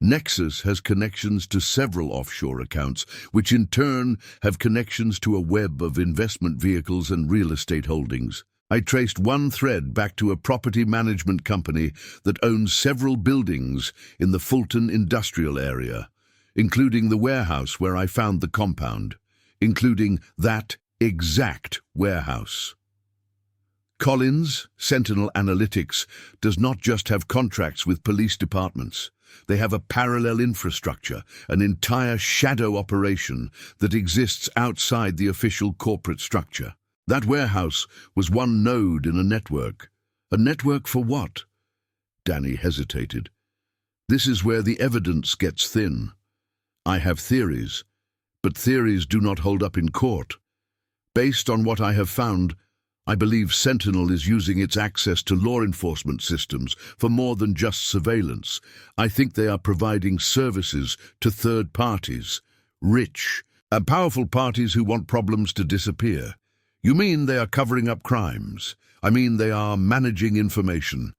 Nexus has connections to several offshore accounts, which in turn have connections to a web of investment vehicles and real estate holdings. I traced one thread back to a property management company that owns several buildings in the Fulton industrial area, including the warehouse where I found the compound, including that exact warehouse. Collins, Sentinel Analytics, does not just have contracts with police departments. They have a parallel infrastructure, an entire shadow operation that exists outside the official corporate structure. That warehouse was one node in a network. A network for what?" Danny hesitated. "This is where the evidence gets thin. I have theories, but theories do not hold up in court. Based on what I have found, I believe Sentinel is using its access to law enforcement systems for more than just surveillance. I think they are providing services to third parties, rich, powerful parties who want problems to disappear." "You mean they are covering up crimes? I mean they are managing information.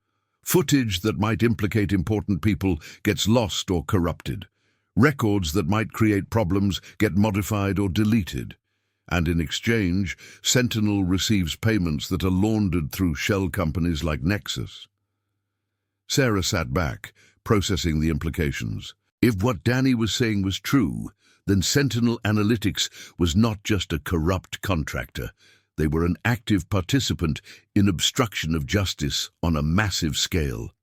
Footage that might implicate important people gets lost or corrupted. Records that might create problems get modified or deleted. And in exchange, Sentinel receives payments that are laundered through shell companies like Nexus." Sarah sat back, processing the implications. If what Danny was saying was true, then Sentinel Analytics was not just a corrupt contractor. They were an active participant in obstruction of justice on a massive scale.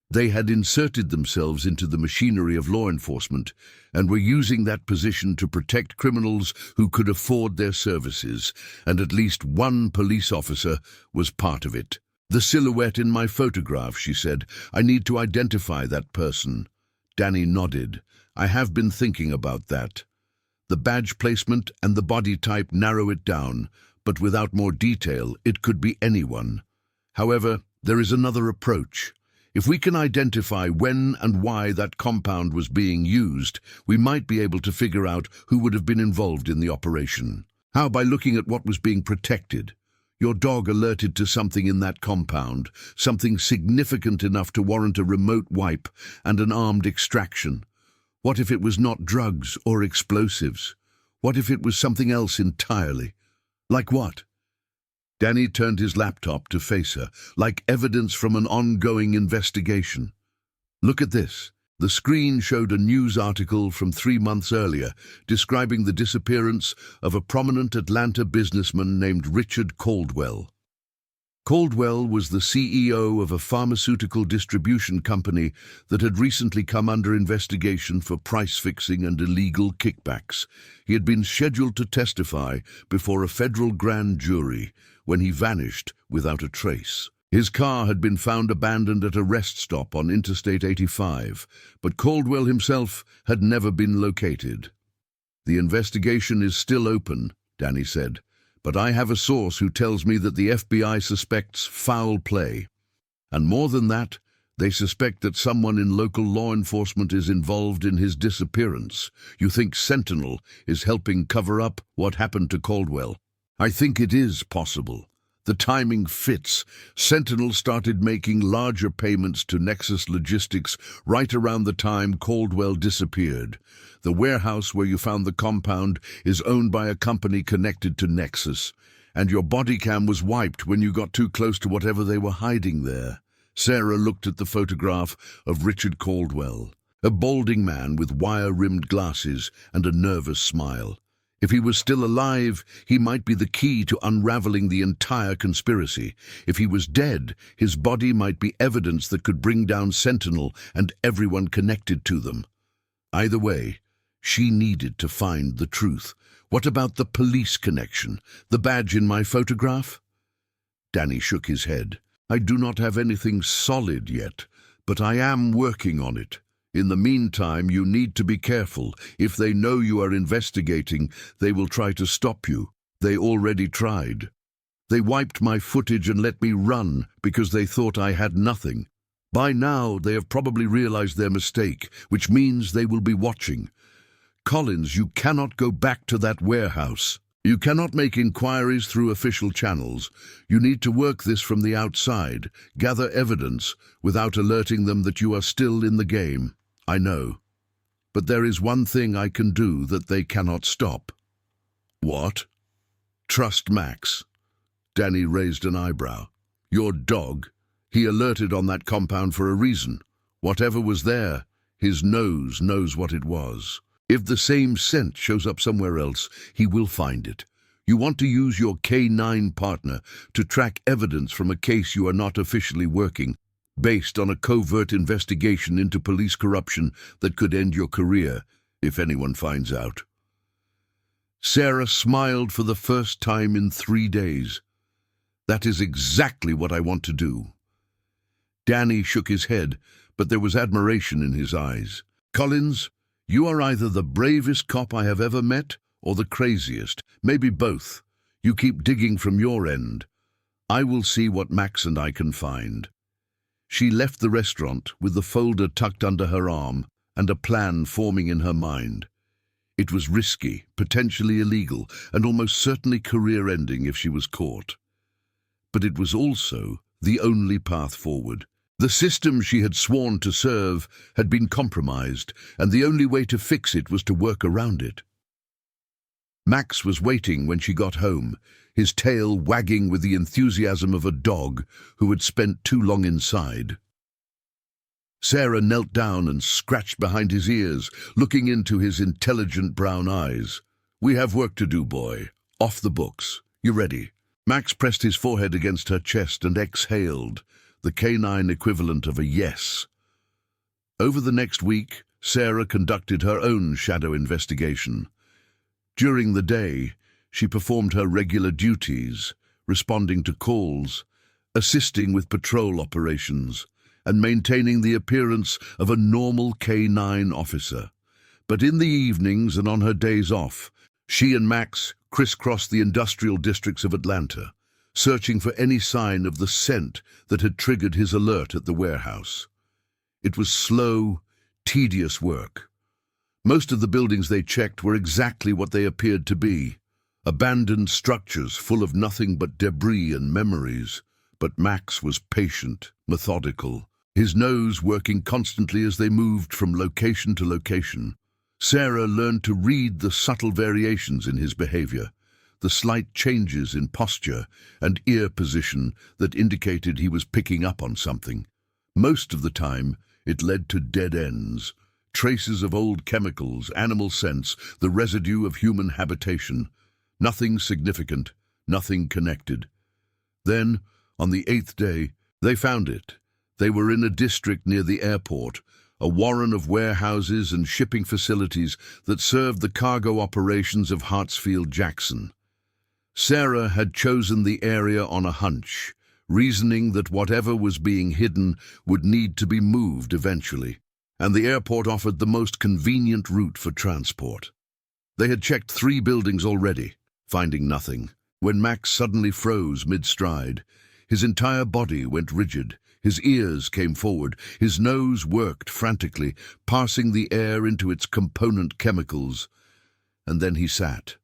They had inserted themselves into the machinery of law enforcement and were using that position to protect criminals who could afford their services, and at least one police officer was part of it. "The silhouette in my photograph," she said. "I need to identify that person." Danny nodded. "I have been thinking about that. The badge placement and the body type narrow it down, but without more detail, it could be anyone. However, there is another approach. If we can identify when and why that compound was being used, we might be able to figure out who would have been involved in the operation. How? By looking at what was being protected. Your dog alerted to something in that compound, something significant enough to warrant a remote wipe and an armed extraction. What if it was not drugs or explosives? What if it was something else entirely? Like what?" Danny turned his laptop to face her, "Like evidence from an ongoing investigation. Look at this. The screen showed a news article from 3 months earlier describing the disappearance of a prominent Atlanta businessman named Richard Caldwell. Caldwell was the CEO of a pharmaceutical distribution company that had recently come under investigation for price-fixing and illegal kickbacks. He had been scheduled to testify before a federal grand jury when he vanished without a trace. His car had been found abandoned at a rest stop on Interstate 85, but Caldwell himself had never been located. "The investigation is still open," Danny said, "but I have a source who tells me that the FBI suspects foul play. And more than that, they suspect that someone in local law enforcement is involved in his disappearance. You think Sentinel is helping cover up what happened to Caldwell?" "I think it is possible. The timing fits. Sentinel started making larger payments to Nexus Logistics right around the time Caldwell disappeared. The warehouse where you found the compound is owned by a company connected to Nexus, and your Bodycam was wiped when you got too close to whatever they were hiding there." Sarah looked at the photograph of Richard Caldwell, a balding man with wire-rimmed glasses and a nervous smile. If he was still alive, he might be the key to unraveling the entire conspiracy. If he was dead, his body might be evidence that could bring down Sentinel and everyone connected to them. Either way, she needed to find the truth. "What about the police connection? The badge in my photograph?" Danny shook his head. "I do not have anything solid yet, but I am working on it. In the meantime, you need to be careful. If they know you are investigating, they will try to stop you. They already tried. They wiped my footage and let me run because they thought I had nothing. By now, they have probably realized their mistake, which means they will be watching. Collins, you cannot go back to that warehouse. You cannot make inquiries through official channels. You need to work this from the outside, gather evidence without alerting them that you are still in the game. I know. But there is one thing I can do that they cannot stop." "What?" "Trust Max." Danny raised an eyebrow. "Your dog. He alerted on that compound for a reason. Whatever was there, his nose knows what it was. If the same scent shows up somewhere else, he will find it. You want to use your K-9 partner to track evidence from a case you are not officially working, based on a covert investigation into police corruption that could end your career if anyone finds out." Sarah smiled for the first time in 3 days. "That is exactly what I want to do." Danny shook his head, but there was admiration in his eyes. "Collins, you are either the bravest cop I have ever met or the craziest, maybe both. You keep digging from your end. I will see what Max and I can find." She left the restaurant with the folder tucked under her arm and a plan forming in her mind. It was risky, potentially illegal, and almost certainly career-ending if she was caught. But it was also the only path forward. The system she had sworn to serve had been compromised, and the only way to fix it was to work around it. Max was waiting when she got home, his tail wagging with the enthusiasm of a dog who had spent too long inside. Sarah knelt down and scratched behind his ears, looking into his intelligent brown eyes. "We have work to do, boy. Off the books. You ready?" Max pressed his forehead against her chest and exhaled, the K-9 equivalent of a yes. Over the next week, Sarah conducted her own shadow investigation. During the day, she performed her regular duties, responding to calls, assisting with patrol operations, and maintaining the appearance of a normal K-9 officer. But in the evenings and on her days off, she and Max crisscrossed the industrial districts of Atlanta, searching for any sign of the scent that had triggered his alert at the warehouse. It was slow, tedious work. Most of the buildings they checked were exactly what they appeared to be, abandoned structures full of nothing but debris and memories. But Max was patient, methodical, his nose working constantly as they moved from location to location. Sarah learned to read the subtle variations in his behavior, the slight changes in posture and ear position that indicated he was picking up on something. Most of the time, It led to dead ends, traces of old chemicals, animal scents, the residue of human habitation. Nothing significant, nothing connected. Then, on the 8th day, they found it. They were in a district near the airport, a warren of warehouses and shipping facilities that served the cargo operations of Hartsfield-Jackson. Sarah had chosen the area on a hunch, reasoning that whatever was being hidden would need to be moved eventually, and the airport offered the most convenient route for transport. They had checked 3 buildings already, finding nothing, when Max suddenly froze mid-stride. His entire body went rigid. His ears came forward, his nose worked frantically, parsing the air into its component chemicals. And then he sat.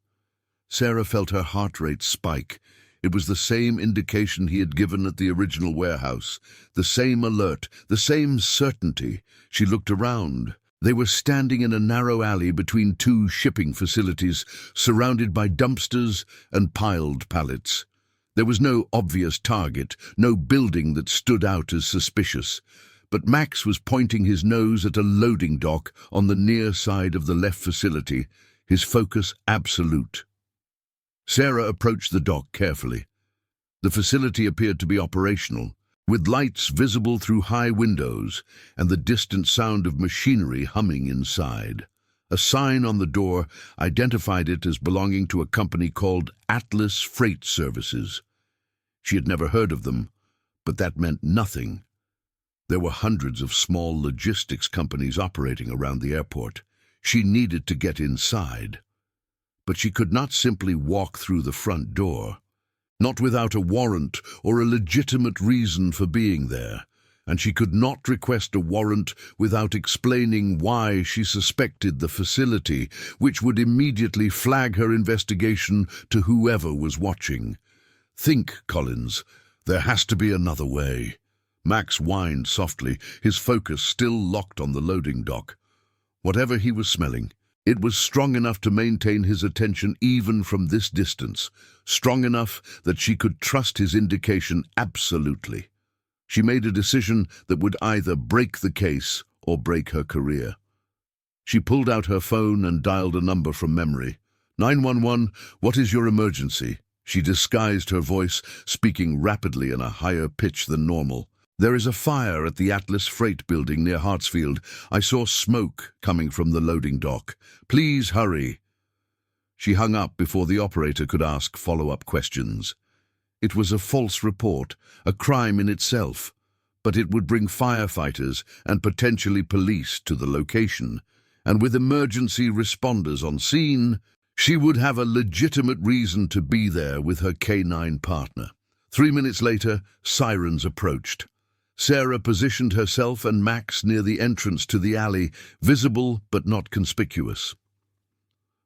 Sarah felt her heart rate spike. It was the same indication he had given at the original warehouse, the same alert, the same certainty. She looked around. They were standing in a narrow alley between 2 shipping facilities, surrounded by dumpsters and piled pallets. There was no obvious target, no building that stood out as suspicious, but Max was pointing his nose at a loading dock on the near side of the left facility, his focus absolute. Sarah approached the dock carefully. The facility appeared to be operational, with lights visible through high windows and the distant sound of machinery humming inside. A sign on the door identified it as belonging to a company called Atlas Freight Services. She had never heard of them, but that meant nothing. There were hundreds of small logistics companies operating around the airport. She needed to get inside. But she could not simply walk through the front door, not without a warrant or a legitimate reason for being there. And she could not request a warrant without explaining why she suspected the facility, which would immediately flag her investigation to whoever was watching. Think, Collins, there has to be another way. Max whined softly, his focus still locked on the loading dock. Whatever he was smelling, it was strong enough to maintain his attention even from this distance, strong enough that she could trust his indication absolutely. She made a decision that would either break the case or break her career. She pulled out her phone and dialed a number from memory. 911, what is your emergency? She disguised her voice, speaking rapidly in a higher pitch than normal. There is a fire at the Atlas Freight building near Hartsfield. I saw smoke coming from the loading dock. Please hurry. She hung up before the operator could ask follow-up questions. It was a false report, a crime in itself, but it would bring firefighters and potentially police to the location, and with emergency responders on scene, she would have a legitimate reason to be there with her K-9 partner. 3 minutes later, sirens approached. Sarah positioned herself and Max near the entrance to the alley, visible but not conspicuous.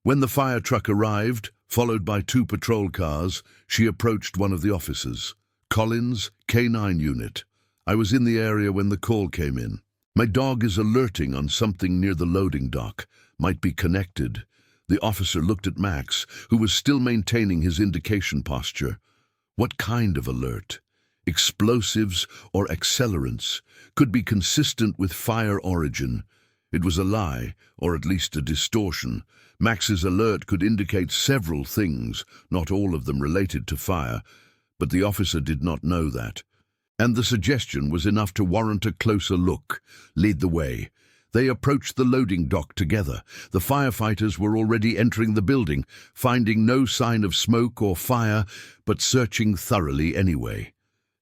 When the fire truck arrived, followed by 2 patrol cars, she approached one of the officers. Collins, K-9 unit. I was in the area when the call came in. My dog is alerting on something near the loading dock. Might be connected. The officer looked at Max, who was still maintaining his indication posture. What kind of alert? Explosives or accelerants? Could be consistent with fire origin. It was a lie, or at least a distortion. Max's alert could indicate several things, not all of them related to fire, but the officer did not know that. And the suggestion was enough to warrant a closer look. Lead the way. They approached the loading dock together. The firefighters were already entering the building, finding no sign of smoke or fire, but searching thoroughly anyway.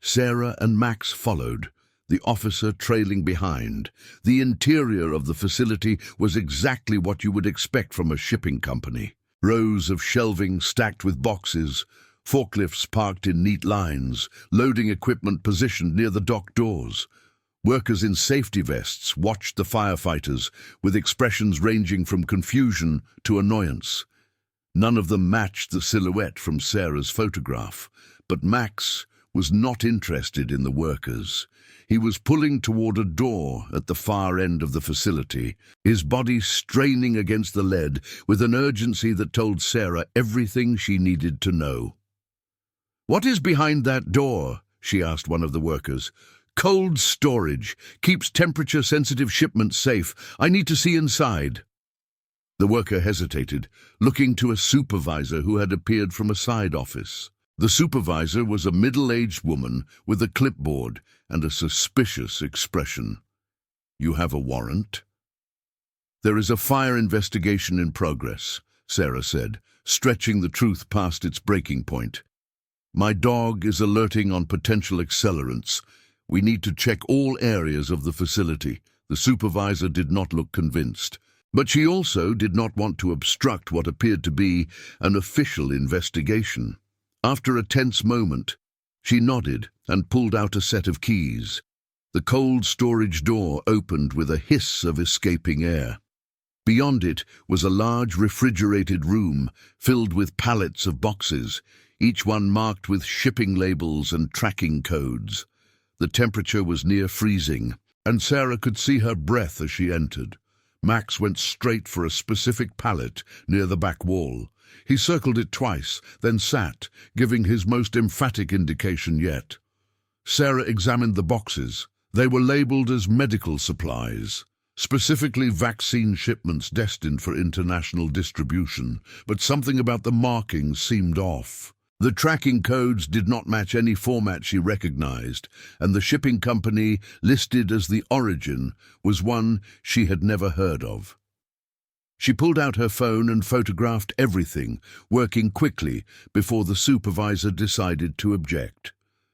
Sarah and Max followed, the officer trailing behind. The interior of the facility was exactly what you would expect from a shipping company. Rows of shelving stacked with boxes, forklifts parked in neat lines, loading equipment positioned near the dock doors. Workers in safety vests watched the firefighters, with expressions ranging from confusion to annoyance. None of them matched the silhouette from Sarah's photograph, but Max was not interested in the workers. He was pulling toward a door at the far end of the facility, his body straining against the lead with an urgency that told Sarah everything she needed to know. "What is behind that door?" she asked one of the workers. Cold storage. Keeps temperature-sensitive shipments safe. I need to see inside. The worker hesitated, looking to a supervisor who had appeared from a side office. The supervisor was a middle-aged woman with a clipboard and a suspicious expression. "You have a warrant?" "There is a fire investigation in progress," Sarah said, stretching the truth past its breaking point. "My dog is alerting on potential accelerants. We need to check all areas of the facility." The supervisor did not look convinced, but she also did not want to obstruct what appeared to be an official investigation. After a tense moment, she nodded and pulled out a set of keys. The cold storage door opened with a hiss of escaping air. Beyond it was a large refrigerated room filled with pallets of boxes, each one marked with shipping labels and tracking codes. The temperature was near freezing, and Sarah could see her breath as she entered. Max went straight for a specific pallet near the back wall. He circled it twice, then sat, giving his most emphatic indication yet. Sarah examined the boxes. They were labeled as medical supplies, specifically vaccine shipments destined for international distribution, but something about the markings seemed off. The tracking codes did not match any format she recognized, and the shipping company listed as the origin was one she had never heard of. She pulled out her phone and photographed everything, working quickly before the supervisor decided to object.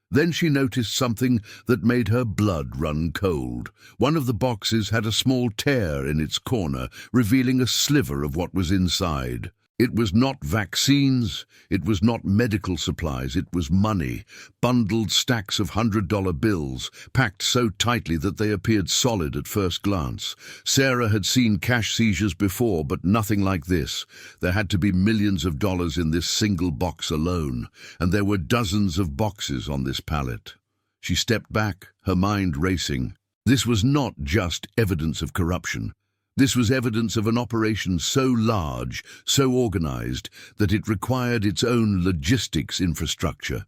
Then she noticed something that made her blood run cold. One of the boxes had a small tear in its corner, revealing a sliver of what was inside. It was not vaccines, it was not medical supplies, it was money, bundled stacks of $100 bills, packed so tightly that they appeared solid at first glance. Sarah had seen cash seizures before, but nothing like this. There had to be millions of dollars in this single box alone, and there were dozens of boxes on this pallet. She stepped back, her mind racing. This was not just evidence of corruption. This was evidence of an operation so large, so organized, that it required its own logistics infrastructure.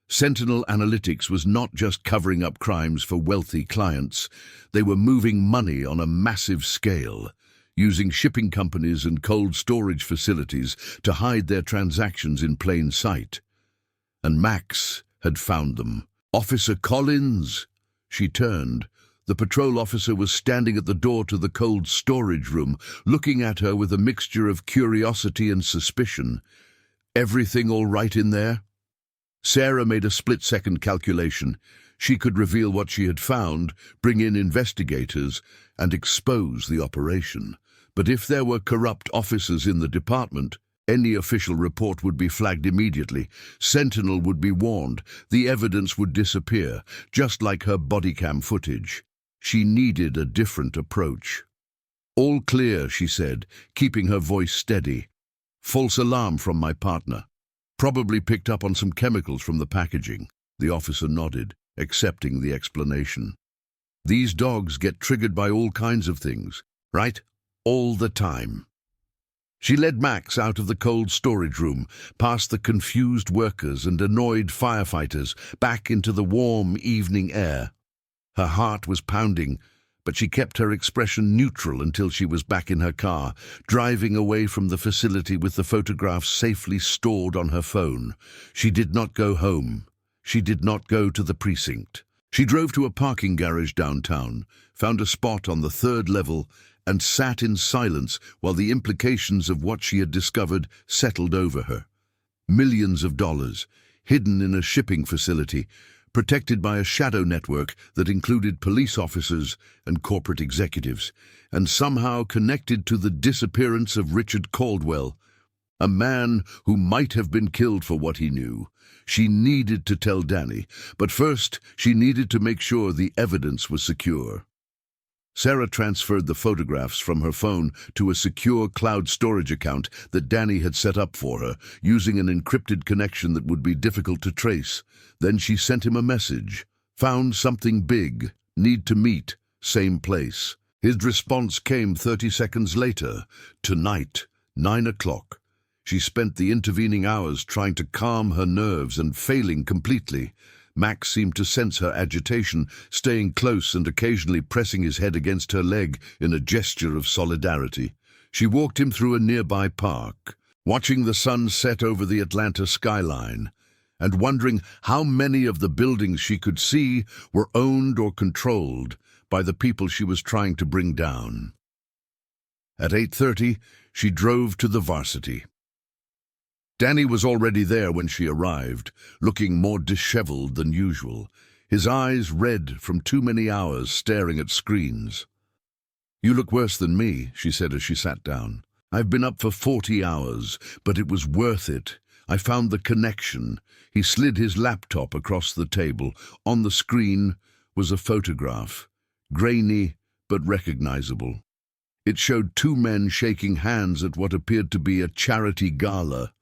Sentinel Analytics was not just covering up crimes for wealthy clients. They were moving money on a massive scale, using shipping companies and cold storage facilities to hide their transactions in plain sight. And Max had found them. "Officer Collins!" She turned. The patrol officer was standing at the door to the cold storage room, looking at her with a mixture of curiosity and suspicion. "Everything all right in there?" Sarah made a split-second calculation. She could reveal what she had found, bring in investigators, and expose the operation. But if there were corrupt officers in the department, any official report would be flagged immediately. Sentinel would be warned. The evidence would disappear, just like her bodycam footage. She needed a different approach. "All clear," she said, keeping her voice steady. "False alarm from my partner. Probably picked up on some chemicals from the packaging." The officer nodded, accepting the explanation. "These dogs get triggered by all kinds of things, right? All the time." She led Max out of the cold storage room, past the confused workers and annoyed firefighters, back into the warm evening air. Her heart was pounding, but she kept her expression neutral until she was back in her car, driving away from the facility with the photographs safely stored on her phone. She did not go home. She did not go to the precinct. She drove to a parking garage downtown, found a spot on the 3rd level, and sat in silence while the implications of what she had discovered settled over her. Millions of dollars, hidden in a shipping facility, protected by a shadow network that included police officers and corporate executives, and somehow connected to the disappearance of Richard Caldwell, a man who might have been killed for what he knew. She needed to tell Danny, but first she needed to make sure the evidence was secure. Sarah transferred the photographs from her phone to a secure cloud storage account that Danny had set up for her, using an encrypted connection that would be difficult to trace. Then she sent him a message. "Found something big. Need to meet. Same place." His response came 30 seconds later. "Tonight, 9 o'clock. She spent the intervening hours trying to calm her nerves and failing completely. Max seemed to sense her agitation, staying close and occasionally pressing his head against her leg in a gesture of solidarity. She walked him through a nearby park, watching the sun set over the Atlanta skyline, and wondering how many of the buildings she could see were owned or controlled by the people she was trying to bring down. At 8:30, she drove to the Varsity. Danny was already there when she arrived, looking more disheveled than usual, his eyes red from too many hours staring at screens. "You look worse than me," she said as she sat down. "I've been up for 40 hours, but it was worth it. I found the connection." He slid his laptop across the table. On the screen was a photograph, grainy but recognizable. It showed two men shaking hands at what appeared to be a charity gala.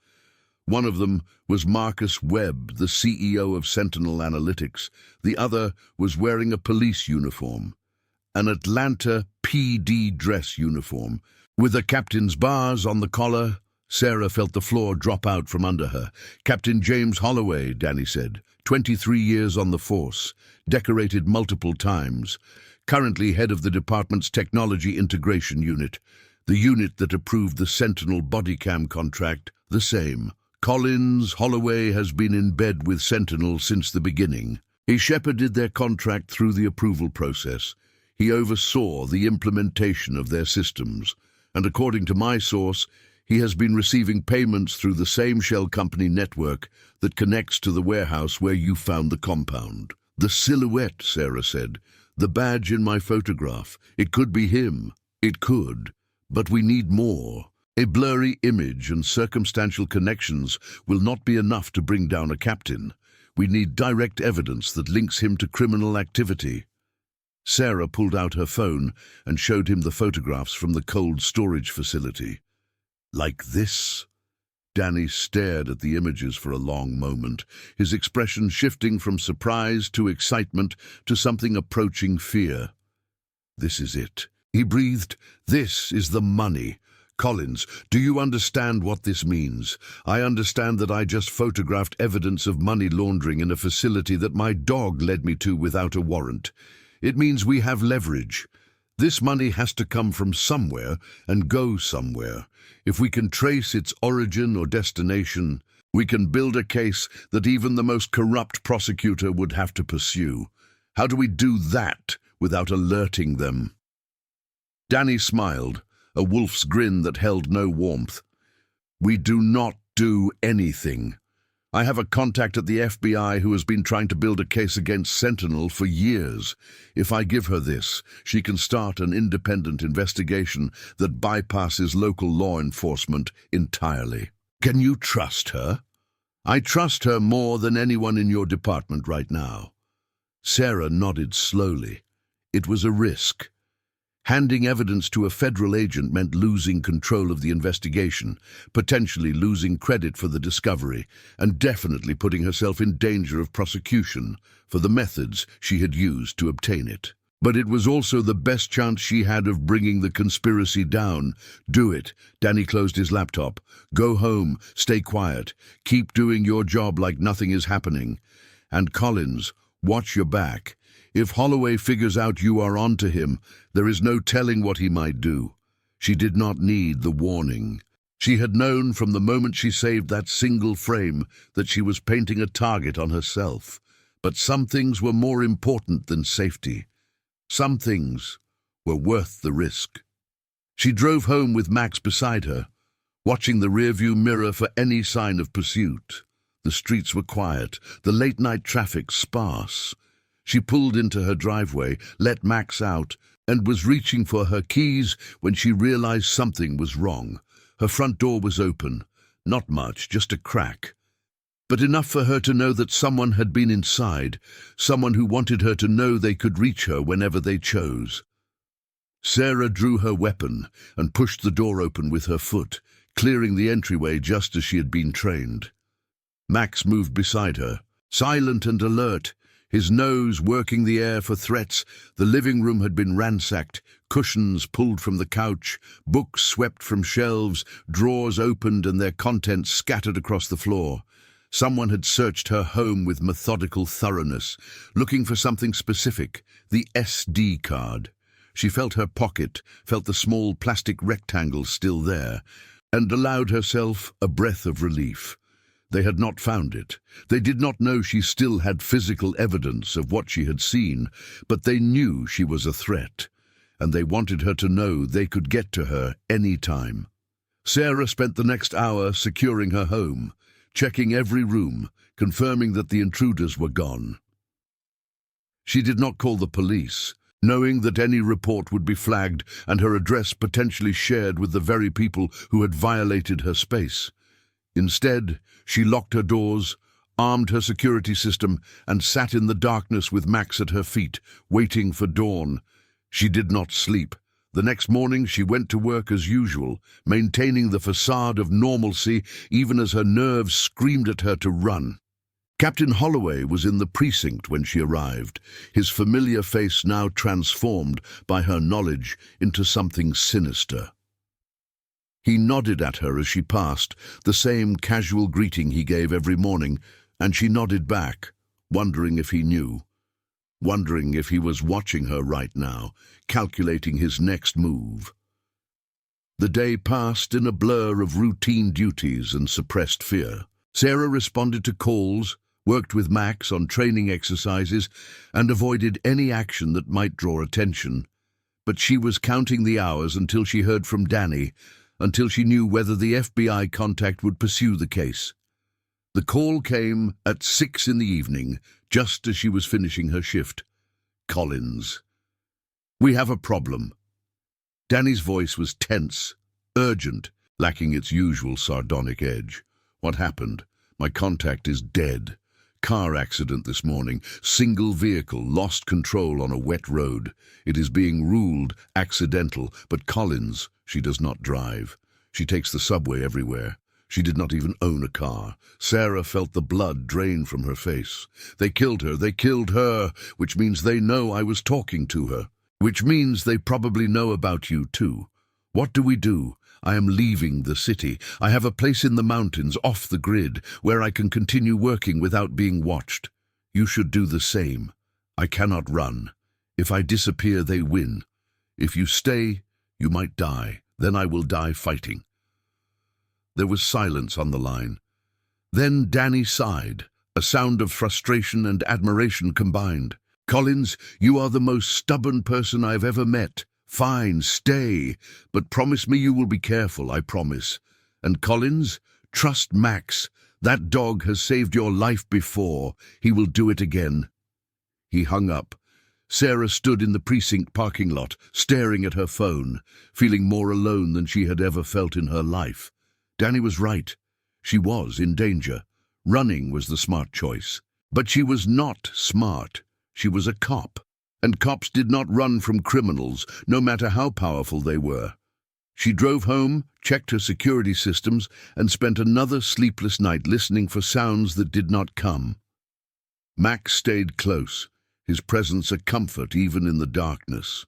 One of them was Marcus Webb, the CEO of Sentinel Analytics. The other was wearing a police uniform, an Atlanta PD dress uniform, with a captain's bars on the collar. Sarah felt the floor drop out from under her. "Captain James Holloway," Danny said, 23 years on the force, decorated multiple times, currently head of the department's Technology Integration Unit, the unit that approved the Sentinel Bodycam contract, the same. Collins Holloway has been in bed with Sentinel since the beginning. He shepherded their contract through the approval process. He oversaw the implementation of their systems, and according to my source, he has been receiving payments through the same shell company network that connects to the warehouse where you found the compound. "The silhouette," Sarah said. "The badge in my photograph. It could be him. It could. But we need more. A blurry image and circumstantial connections will not be enough to bring down a captain. We need direct evidence that links him to criminal activity." Sarah pulled out her phone and showed him the photographs from the cold storage facility. "Like this?" Danny stared at the images for a long moment, his expression shifting from surprise to excitement to something approaching fear. "This is it," he breathed. "This is the money. Collins, do you understand what this means? I understand that I just photographed evidence of money laundering in a facility that my dog led me to without a warrant. It means we have leverage. This money has to come from somewhere and go somewhere. If we can trace its origin or destination, we can build a case that even the most corrupt prosecutor would have to pursue. How do we do that without alerting them?" Danny smiled, a wolf's grin that held no warmth. "We do not do anything. I have a contact at the FBI who has been trying to build a case against Sentinel for years. If I give her this, she can start an independent investigation that bypasses local law enforcement entirely. Can you trust her?" "I trust her more than anyone in your department right now." Sarah nodded slowly. It was a risk. Handing evidence to a federal agent meant losing control of the investigation, potentially losing credit for the discovery, and definitely putting herself in danger of prosecution for the methods she had used to obtain it. But it was also the best chance she had of bringing the conspiracy down. "Do it." Danny closed his laptop. "Go home, stay quiet, keep doing your job like nothing is happening. And Collins, watch your back. If Holloway figures out you are onto him, there is no telling what he might do." She did not need the warning. She had known from the moment she saved that single frame that she was painting a target on herself. But some things were more important than safety. Some things were worth the risk. She drove home with Max beside her, watching the rearview mirror for any sign of pursuit. The streets were quiet, the late-night traffic sparse. She pulled into her driveway, let Max out, and was reaching for her keys when she realized something was wrong. Her front door was open. Not much, just a crack. But enough for her to know that someone had been inside, someone who wanted her to know they could reach her whenever they chose. Sarah drew her weapon and pushed the door open with her foot, clearing the entryway just as she had been trained. Max moved beside her, silent and alert, his nose working the air for threats. The living room had been ransacked, cushions pulled from the couch, books swept from shelves, drawers opened and their contents scattered across the floor. Someone had searched her home with methodical thoroughness, looking for something specific, the SD card. She felt her pocket, felt the small plastic rectangle still there, and allowed herself a breath of relief. They had not found it. They did not know she still had physical evidence of what she had seen, but they knew she was a threat, and they wanted her to know they could get to her any time. Sarah spent the next hour securing her home, checking every room, confirming that the intruders were gone. She did not call the police, knowing that any report would be flagged and her address potentially shared with the very people who had violated her space. Instead, she locked her doors, armed her security system, and sat in the darkness with Max at her feet, waiting for dawn. She did not sleep. The next morning she went to work as usual, maintaining the facade of normalcy even as her nerves screamed at her to run. Captain Holloway was in the precinct when she arrived, his familiar face now transformed by her knowledge into something sinister. He nodded at her as she passed, the same casual greeting he gave every morning, and she nodded back, wondering if he knew. Wondering if he was watching her right now, calculating his next move. The day passed in a blur of routine duties and suppressed fear. Sarah responded to calls, worked with Max on training exercises, and avoided any action that might draw attention. But she was counting the hours until she heard from Danny, until she knew whether the FBI contact would pursue the case. The call came at 6 in the evening, just as she was finishing her shift. Collins. "We have a problem." Danny's voice was tense, urgent, lacking its usual sardonic edge. "What happened? My contact is dead. Car accident this morning. Single vehicle, lost control on a wet road. It is being ruled accidental, but Collins, she does not drive. She takes the subway everywhere. She did not even own a car." Sarah felt the blood drain from her face. "They killed her, which means they know I was talking to her. Which means they probably know about you too. What do we do? I am leaving the city. I have a place in the mountains, off the grid, where I can continue working without being watched. You should do the same. I cannot run. If I disappear, they win. If you stay, you might die. Then I will die fighting." There was silence on the line. Then Danny sighed, a sound of frustration and admiration combined. "Collins, you are the most stubborn person I've ever met. Fine, stay, but promise me you will be careful, I promise. And Collins, trust Max. That dog has saved your life before. He will do it again." He hung up. Sarah stood in the precinct parking lot, staring at her phone, feeling more alone than she had ever felt in her life. Danny was right. She was in danger. Running was the smart choice. But she was not smart. She was a cop. And cops did not run from criminals, no matter how powerful they were. She drove home, checked her security systems, and spent another sleepless night listening for sounds that did not come. Max stayed close, his presence a comfort even in the darkness.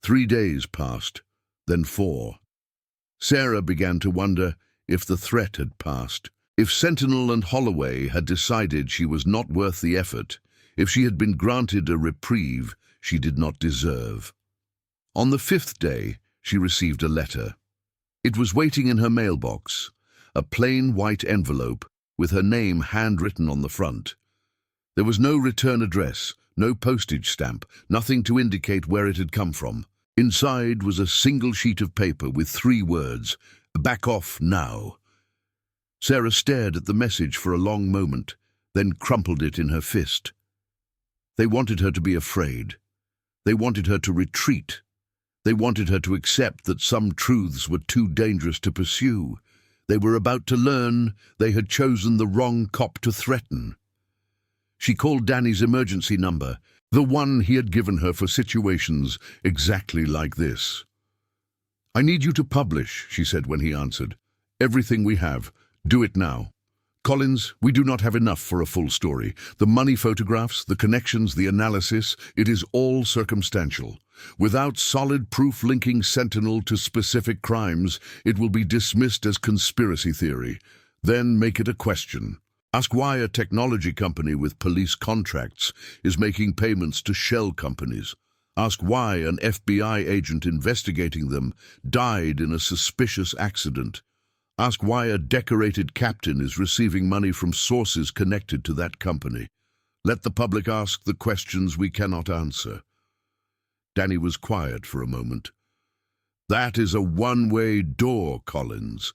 3 days passed, then 4. Sarah began to wonder if the threat had passed, if Sentinel and Holloway had decided she was not worth the effort, if she had been granted a reprieve she did not deserve. On the 5th day, she received a letter. It was waiting in her mailbox, a plain white envelope with her name handwritten on the front. There was no return address, no postage stamp, nothing to indicate where it had come from. Inside was a single sheet of paper with 3 words, "Back off now." Sarah stared at the message for a long moment, then crumpled it in her fist. They wanted her to be afraid. They wanted her to retreat. They wanted her to accept that some truths were too dangerous to pursue. They were about to learn they had chosen the wrong cop to threaten. She called Danny's emergency number, the one he had given her for situations exactly like this. "I need you to publish," she said when he answered. "Everything we have. Do it now. Collins, we do not have enough for a full story. The money photographs, the connections, the analysis, it is all circumstantial. Without solid proof linking Sentinel to specific crimes, it will be dismissed as conspiracy theory. Then make it a question. Ask why a technology company with police contracts is making payments to shell companies. Ask why an FBI agent investigating them died in a suspicious accident. Ask why a decorated captain is receiving money from sources connected to that company. Let the public ask the questions we cannot answer. Danny was quiet for a moment. That is a one-way door, Collins.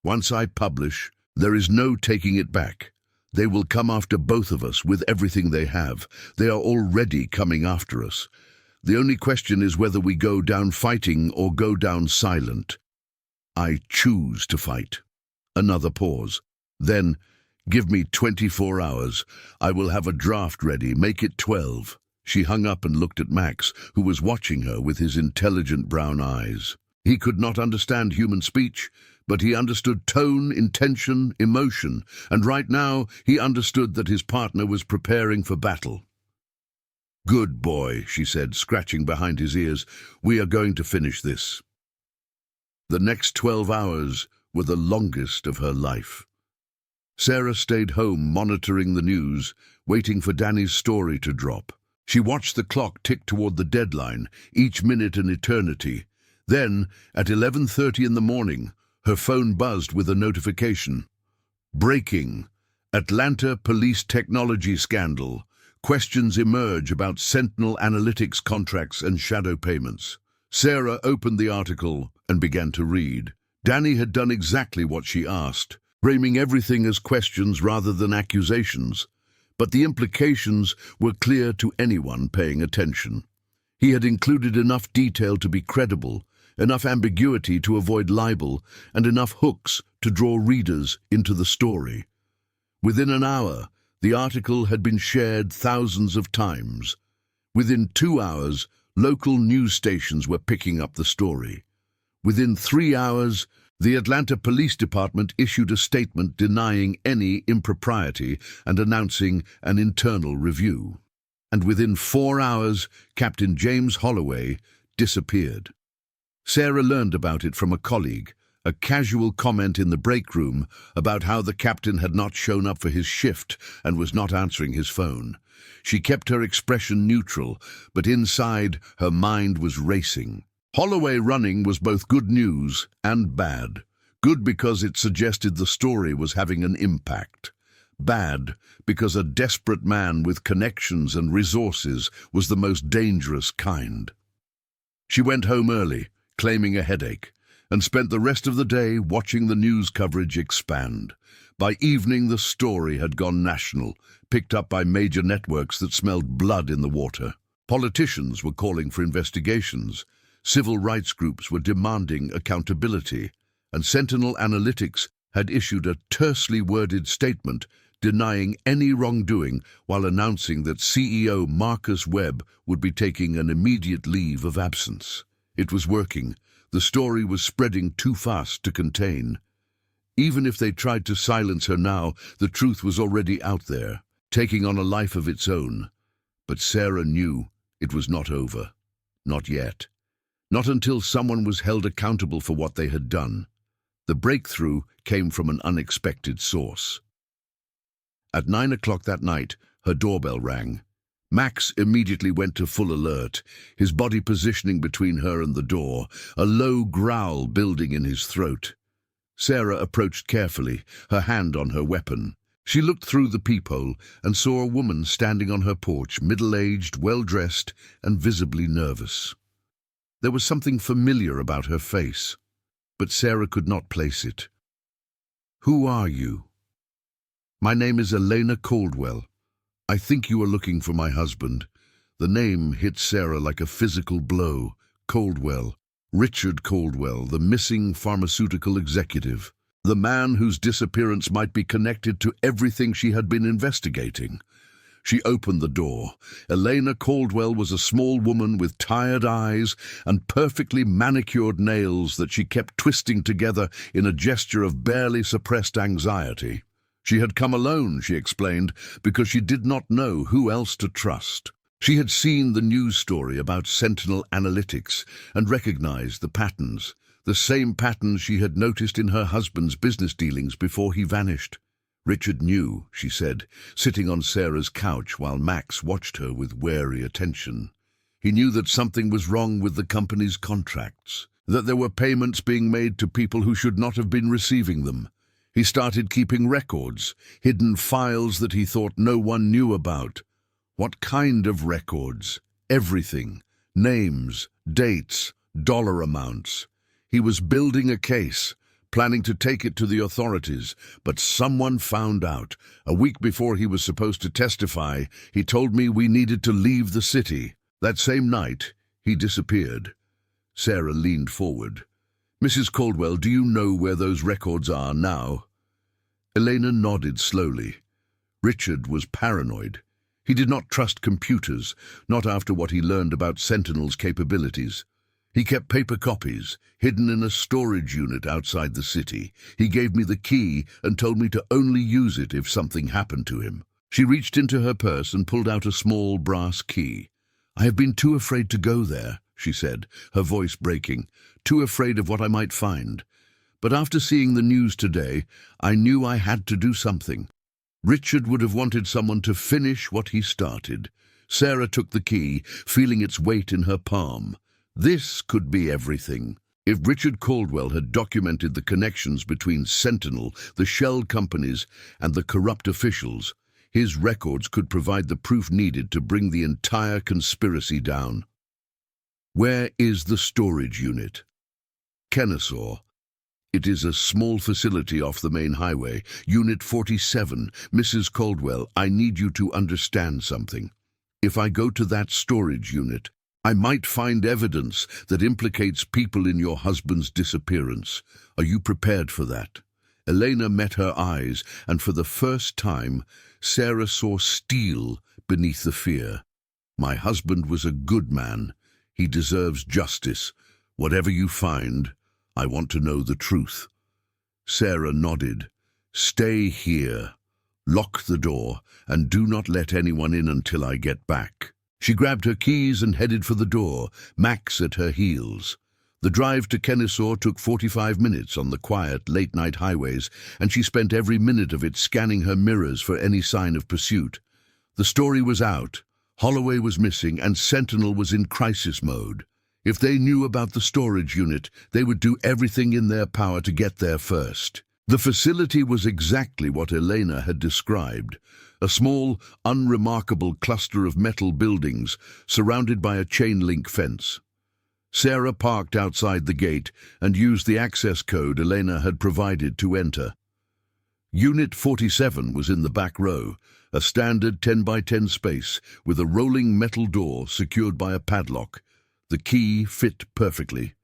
Once I publish, there is no taking it back. They will come after both of us with everything they have. They are already coming after us. The only question is whether we go down fighting or go down silent. I choose to fight. Another pause. Then, give me 24 hours. I will have a draft ready. Make it 12. She hung up and looked at Max, who was watching her with his intelligent brown eyes. He could not understand human speech, but he understood tone, intention, emotion, and right now he understood that his partner was preparing for battle. "Good boy," she said, scratching behind his ears. "We are going to finish this." The next 12 hours were the longest of her life. Sarah stayed home monitoring the news, waiting for Danny's story to drop. She watched the clock tick toward the deadline, each minute an eternity. Then, at 11:30 in the morning, her phone buzzed with a notification. Breaking. Atlanta police technology scandal. Questions emerge about Sentinel Analytics contracts and shadow payments. Sarah opened the article and began to read. Danny had done exactly what she asked, framing everything as questions rather than accusations. But the implications were clear to anyone paying attention. He had included enough detail to be credible, enough ambiguity to avoid libel, and enough hooks to draw readers into the story. Within an hour, the article had been shared thousands of times. Within 2 hours, local news stations were picking up the story. Within 3 hours, the Atlanta Police Department issued a statement denying any impropriety and announcing an internal review. And within 4 hours, Captain James Holloway disappeared. Sarah learned about it from a colleague, a casual comment in the break room about how the captain had not shown up for his shift and was not answering his phone. She kept her expression neutral, but inside her mind was racing. Holloway running was both good news and bad. Good because it suggested the story was having an impact. Bad because a desperate man with connections and resources was the most dangerous kind. She went home early, claiming a headache, and spent the rest of the day watching the news coverage expand. By evening, the story had gone national, picked up by major networks that smelled blood in the water. Politicians were calling for investigations. Civil rights groups were demanding accountability, and Sentinel Analytics had issued a tersely worded statement denying any wrongdoing while announcing that CEO Marcus Webb would be taking an immediate leave of absence. It was working. The story was spreading too fast to contain. Even if they tried to silence her now, the truth was already out there, taking on a life of its own. But Sarah knew it was not over. Not yet. Not until someone was held accountable for what they had done. The breakthrough came from an unexpected source. At 9 o'clock that night, her doorbell rang. Max immediately went to full alert, his body positioning between her and the door, a low growl building in his throat. Sarah approached carefully, her hand on her weapon. She looked through the peephole and saw a woman standing on her porch, middle-aged, well-dressed, and visibly nervous. There was something familiar about her face, but Sarah could not place it. "Who are you?" "My name is Elena Caldwell. I think you are looking for my husband." The name hit Sarah like a physical blow. Caldwell. Richard Caldwell, the missing pharmaceutical executive. The man whose disappearance might be connected to everything she had been investigating. She opened the door. Elena Caldwell was a small woman with tired eyes and perfectly manicured nails that she kept twisting together in a gesture of barely suppressed anxiety. She had come alone, she explained, because she did not know who else to trust. She had seen the news story about Sentinel Analytics and recognized the patterns, the same patterns she had noticed in her husband's business dealings before he vanished. Richard knew, she said, sitting on Sarah's couch while Max watched her with wary attention. He knew that something was wrong with the company's contracts, that there were payments being made to people who should not have been receiving them. He started keeping records, hidden files that he thought no one knew about. What kind of records? Everything. Names, dates, dollar amounts. He was building a case, planning to take it to the authorities, but someone found out. A week before he was supposed to testify, he told me we needed to leave the city. That same night, he disappeared. Sarah leaned forward. "Mrs. Caldwell, do you know where those records are now?" Elena nodded slowly. Richard was paranoid. He did not trust computers, not after what he learned about Sentinel's capabilities. He kept paper copies, hidden in a storage unit outside the city. He gave me the key and told me to only use it if something happened to him. She reached into her purse and pulled out a small brass key. "I have been too afraid to go there," she said, her voice breaking, "too afraid of what I might find. But after seeing the news today, I knew I had to do something." Richard would have wanted someone to finish what he started. Sarah took the key, feeling its weight in her palm. This could be everything. If Richard Caldwell had documented the connections between Sentinel, the shell companies, and the corrupt officials, his records could provide the proof needed to bring the entire conspiracy down. Where is the storage unit? Kennesaw. It is a small facility off the main highway. Unit 47. Mrs. Caldwell, I need you to understand something. If I go to that storage unit, I might find evidence that implicates people in your husband's disappearance. Are you prepared for that? Elena met her eyes, and for the first time, Sarah saw steel beneath the fear. My husband was a good man. He deserves justice. Whatever you find, I want to know the truth. Sarah nodded. Stay here. Lock the door, and do not let anyone in until I get back. She grabbed her keys and headed for the door, Max at her heels. The drive to Kennesaw took 45 minutes on the quiet, late-night highways, and she spent every minute of it scanning her mirrors for any sign of pursuit. The story was out. Holloway was missing, and Sentinel was in crisis mode. If they knew about the storage unit, they would do everything in their power to get there first. The facility was exactly what Elena had described. A small, unremarkable cluster of metal buildings surrounded by a chain-link fence. Sarah parked outside the gate and used the access code Elena had provided to enter. Unit 47 was in the back row, a standard 10 by 10 space with a rolling metal door secured by a padlock. The key fit perfectly.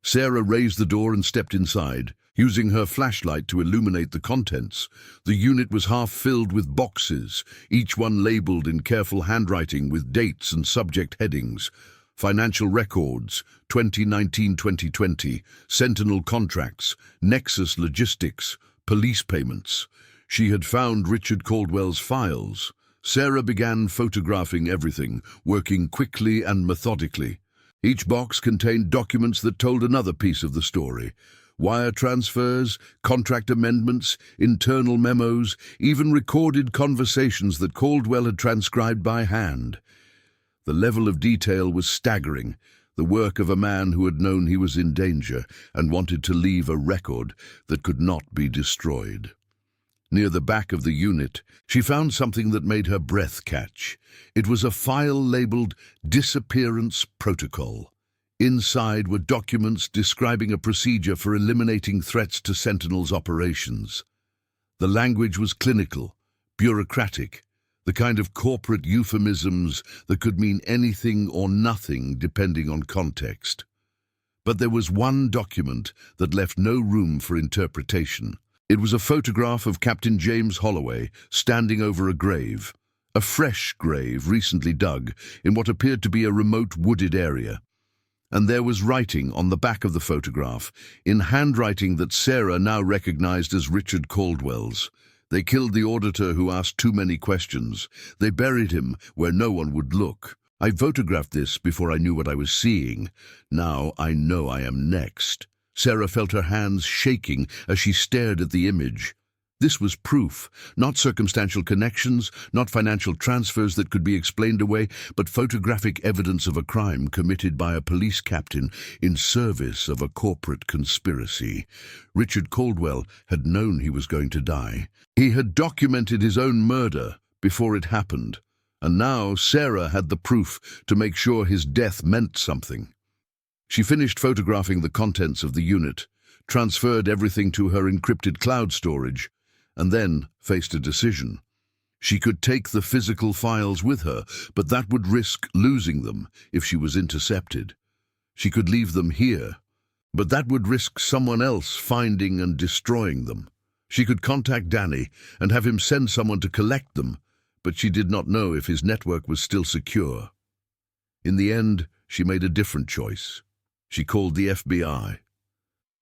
Sarah raised the door and stepped inside, using her flashlight to illuminate the contents. The unit was half filled with boxes, each one labeled in careful handwriting with dates and subject headings. Financial records, 2019-2020, Sentinel contracts, Nexus logistics, police payments. She had found Richard Caldwell's files. Sarah began photographing everything, working quickly and methodically. Each box contained documents that told another piece of the story. Wire transfers, contract amendments, internal memos, even recorded conversations that Caldwell had transcribed by hand. The level of detail was staggering, the work of a man who had known he was in danger and wanted to leave a record that could not be destroyed. Near the back of the unit, she found something that made her breath catch. It was a file labeled Disappearance Protocol. Inside were documents describing a procedure for eliminating threats to Sentinel's operations. The language was clinical, bureaucratic, the kind of corporate euphemisms that could mean anything or nothing depending on context. But there was one document that left no room for interpretation. It was a photograph of Captain James Holloway standing over a grave, a fresh grave recently dug in what appeared to be a remote wooded area. And there was writing on the back of the photograph, in handwriting that Sarah now recognized as Richard Caldwell's. They killed the auditor who asked too many questions. They buried him where no one would look. I photographed this before I knew what I was seeing. Now I know I am next. Sarah felt her hands shaking as she stared at the image. This was proof, not circumstantial connections, not financial transfers that could be explained away, but photographic evidence of a crime committed by a police captain in service of a corporate conspiracy. Richard Caldwell had known he was going to die. He had documented his own murder before it happened, and now Sarah had the proof to make sure his death meant something. She finished photographing the contents of the unit, transferred everything to her encrypted cloud storage, and then faced a decision. She could take the physical files with her, but that would risk losing them if she was intercepted. She could leave them here, but that would risk someone else finding and destroying them. She could contact Danny and have him send someone to collect them, but she did not know if his network was still secure. In the end, she made a different choice. She called the FBI.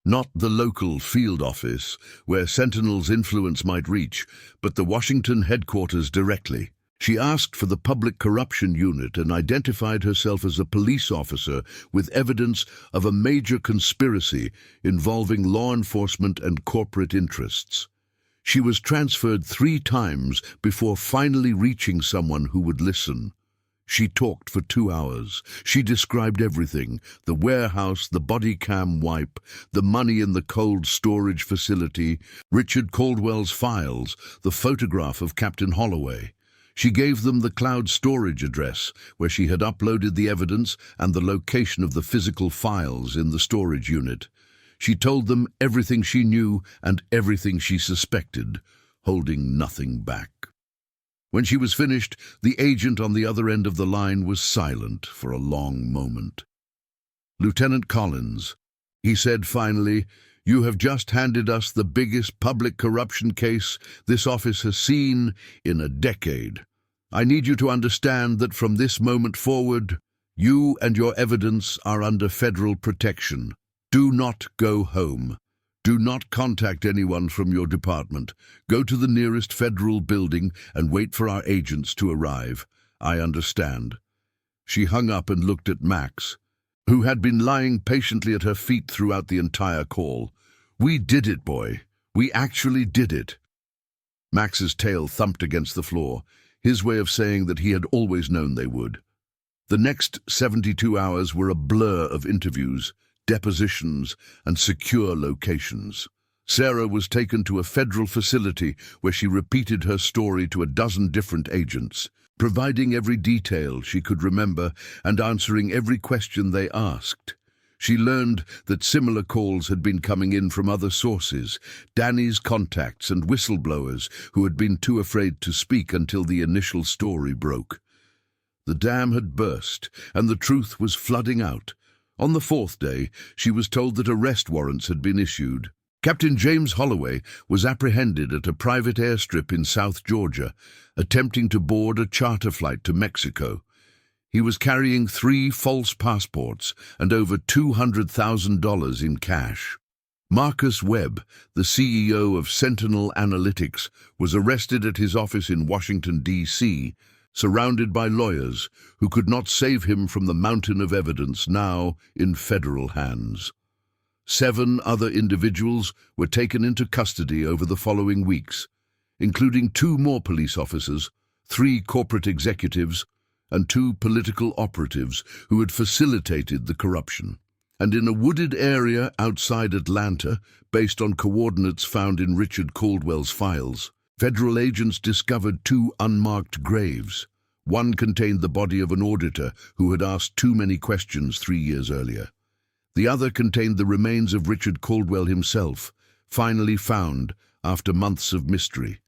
Not the local field office, where Sentinel's influence might reach, but the Washington headquarters directly. She asked for the Public Corruption Unit and identified herself as a police officer with evidence of a major conspiracy involving law enforcement and corporate interests. She was transferred 3 times before finally reaching someone who would listen. She talked for 2 hours. She described everything: the warehouse, the Bodycam wipe, the money in the cold storage facility, Richard Caldwell's files, the photograph of Captain Holloway. She gave them the cloud storage address where she had uploaded the evidence and the location of the physical files in the storage unit. She told them everything she knew and everything she suspected, holding nothing back. When she was finished, the agent on the other end of the line was silent for a long moment. "Lieutenant Collins," he said finally, "you have just handed us the biggest public corruption case this office has seen in a decade. I need you to understand that from this moment forward, you and your evidence are under federal protection. Do not go home. Do not contact anyone from your department. Go to the nearest federal building and wait for our agents to arrive. I understand." She hung up and looked at Max, who had been lying patiently at her feet throughout the entire call. "We did it, boy. We actually did it." Max's tail thumped against the floor, his way of saying that he had always known they would. The next 72 hours were a blur of interviews, depositions, and secure locations. Sarah was taken to a federal facility where she repeated her story to a dozen different agents, providing every detail she could remember and answering every question they asked. She learned that similar calls had been coming in from other sources, Danny's contacts and whistleblowers who had been too afraid to speak until the initial story broke. The dam had burst, and the truth was flooding out. On the 4th day, she was told that arrest warrants had been issued. Captain James Holloway was apprehended at a private airstrip in South Georgia, attempting to board a charter flight to Mexico. He was carrying 3 false passports and over $200,000 in cash. Marcus Webb, the CEO of Sentinel Analytics, was arrested at his office in Washington, D.C., surrounded by lawyers who could not save him from the mountain of evidence now in federal hands. 7 other individuals were taken into custody over the following weeks, including 2 more police officers, 3 corporate executives, and 2 political operatives who had facilitated the corruption. And in a wooded area outside Atlanta, based on coordinates found in Richard Caldwell's files, federal agents discovered 2 unmarked graves. One contained the body of an auditor who had asked too many questions 3 years earlier. The other contained the remains of Richard Caldwell himself, finally found after months of mystery.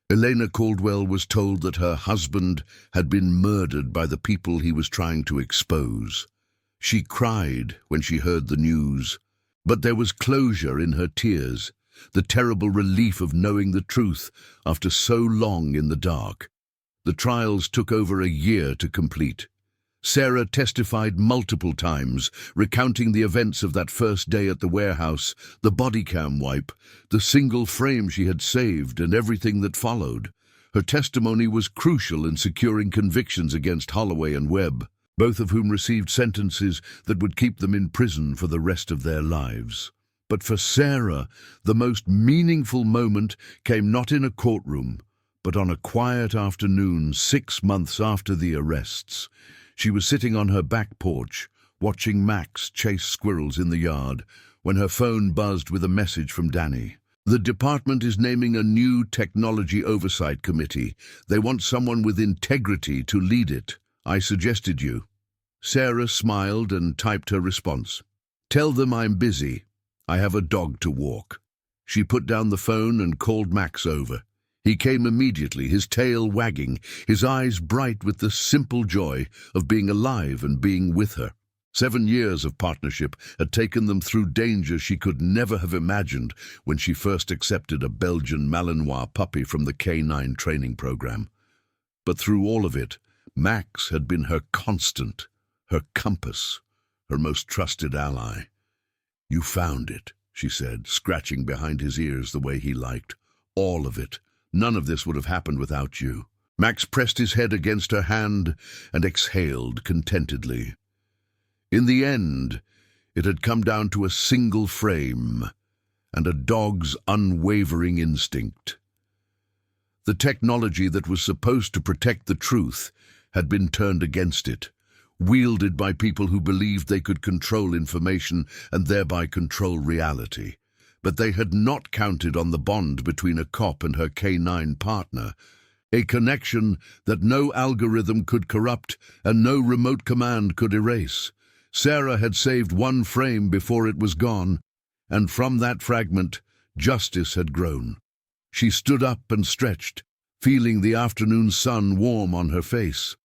Elena Caldwell was told that her husband had been murdered by the people he was trying to expose. She cried when she heard the news, but there was closure in her tears, the terrible relief of knowing the truth after so long in the dark. The trials took over a year to complete. Sarah testified multiple times, recounting the events of that first day at the warehouse, the Bodycam wipe, the single frame she had saved, and everything that followed. Her testimony was crucial in securing convictions against Holloway and Webb, both of whom received sentences that would keep them in prison for the rest of their lives. But for Sarah, the most meaningful moment came not in a courtroom, but on a quiet afternoon 6 months after the arrests. She was sitting on her back porch, watching Max chase squirrels in the yard, when her phone buzzed with a message from Danny. "The department is naming a new technology oversight committee. They want someone with integrity to lead it. I suggested you." Sarah smiled and typed her response. "Tell them I'm busy. I have a dog to walk." She put down the phone and called Max over. He came immediately, his tail wagging, his eyes bright with the simple joy of being alive and being with her. 7 years of partnership had taken them through danger she could never have imagined when she first accepted a Belgian Malinois puppy from the K-9 training program. But through all of it, Max had been her constant, her compass, her most trusted ally. "You found it," she said, scratching behind his ears the way he liked. "All of it. None of this would have happened without you." Max pressed his head against her hand and exhaled contentedly. In the end, it had come down to a single frame and a dog's unwavering instinct. The technology that was supposed to protect the truth had been turned against it, wielded by people who believed they could control information and thereby control reality. But they had not counted on the bond between a cop and her K-9 partner, a connection that no algorithm could corrupt and no remote command could erase. Sarah had saved one frame before it was gone, and from that fragment, justice had grown. She stood up and stretched, feeling the afternoon sun warm on her face.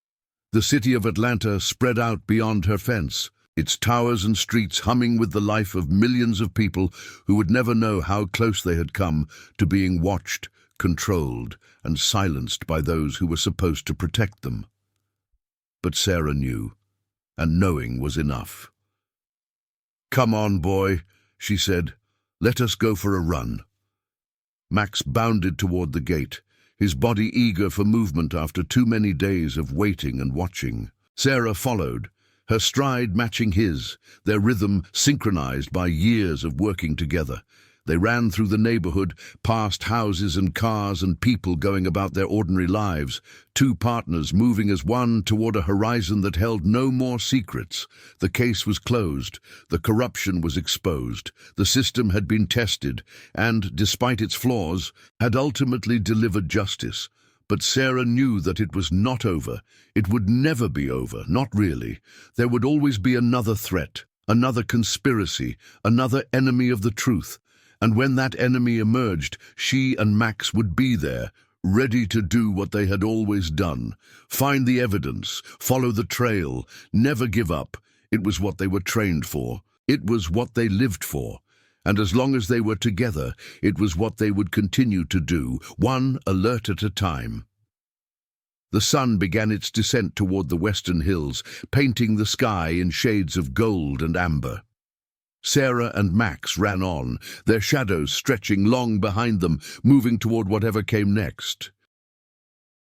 The city of Atlanta spread out beyond her fence, its towers and streets humming with the life of millions of people who would never know how close they had come to being watched, controlled, and silenced by those who were supposed to protect them. But Sarah knew, and knowing was enough. "Come on, boy," she said. "Let us go for a run." Max bounded toward the gate, his body eager for movement after too many days of waiting and watching. Sarah followed, her stride matching his, their rhythm synchronized by years of working together. They ran through the neighborhood, past houses and cars and people going about their ordinary lives, two partners moving as one toward a horizon that held no more secrets. The case was closed, the corruption was exposed, the system had been tested, and, despite its flaws, had ultimately delivered justice. But Sarah knew that it was not over. It would never be over, not really. There would always be another threat, another conspiracy, another enemy of the truth. And when that enemy emerged, she and Max would be there, ready to do what they had always done. Find the evidence, follow the trail, never give up. It was what they were trained for. It was what they lived for. And as long as they were together, it was what they would continue to do, one alert at a time. The sun began its descent toward the western hills, painting the sky in shades of gold and amber. Sarah and Max ran on, their shadows stretching long behind them, moving toward whatever came next.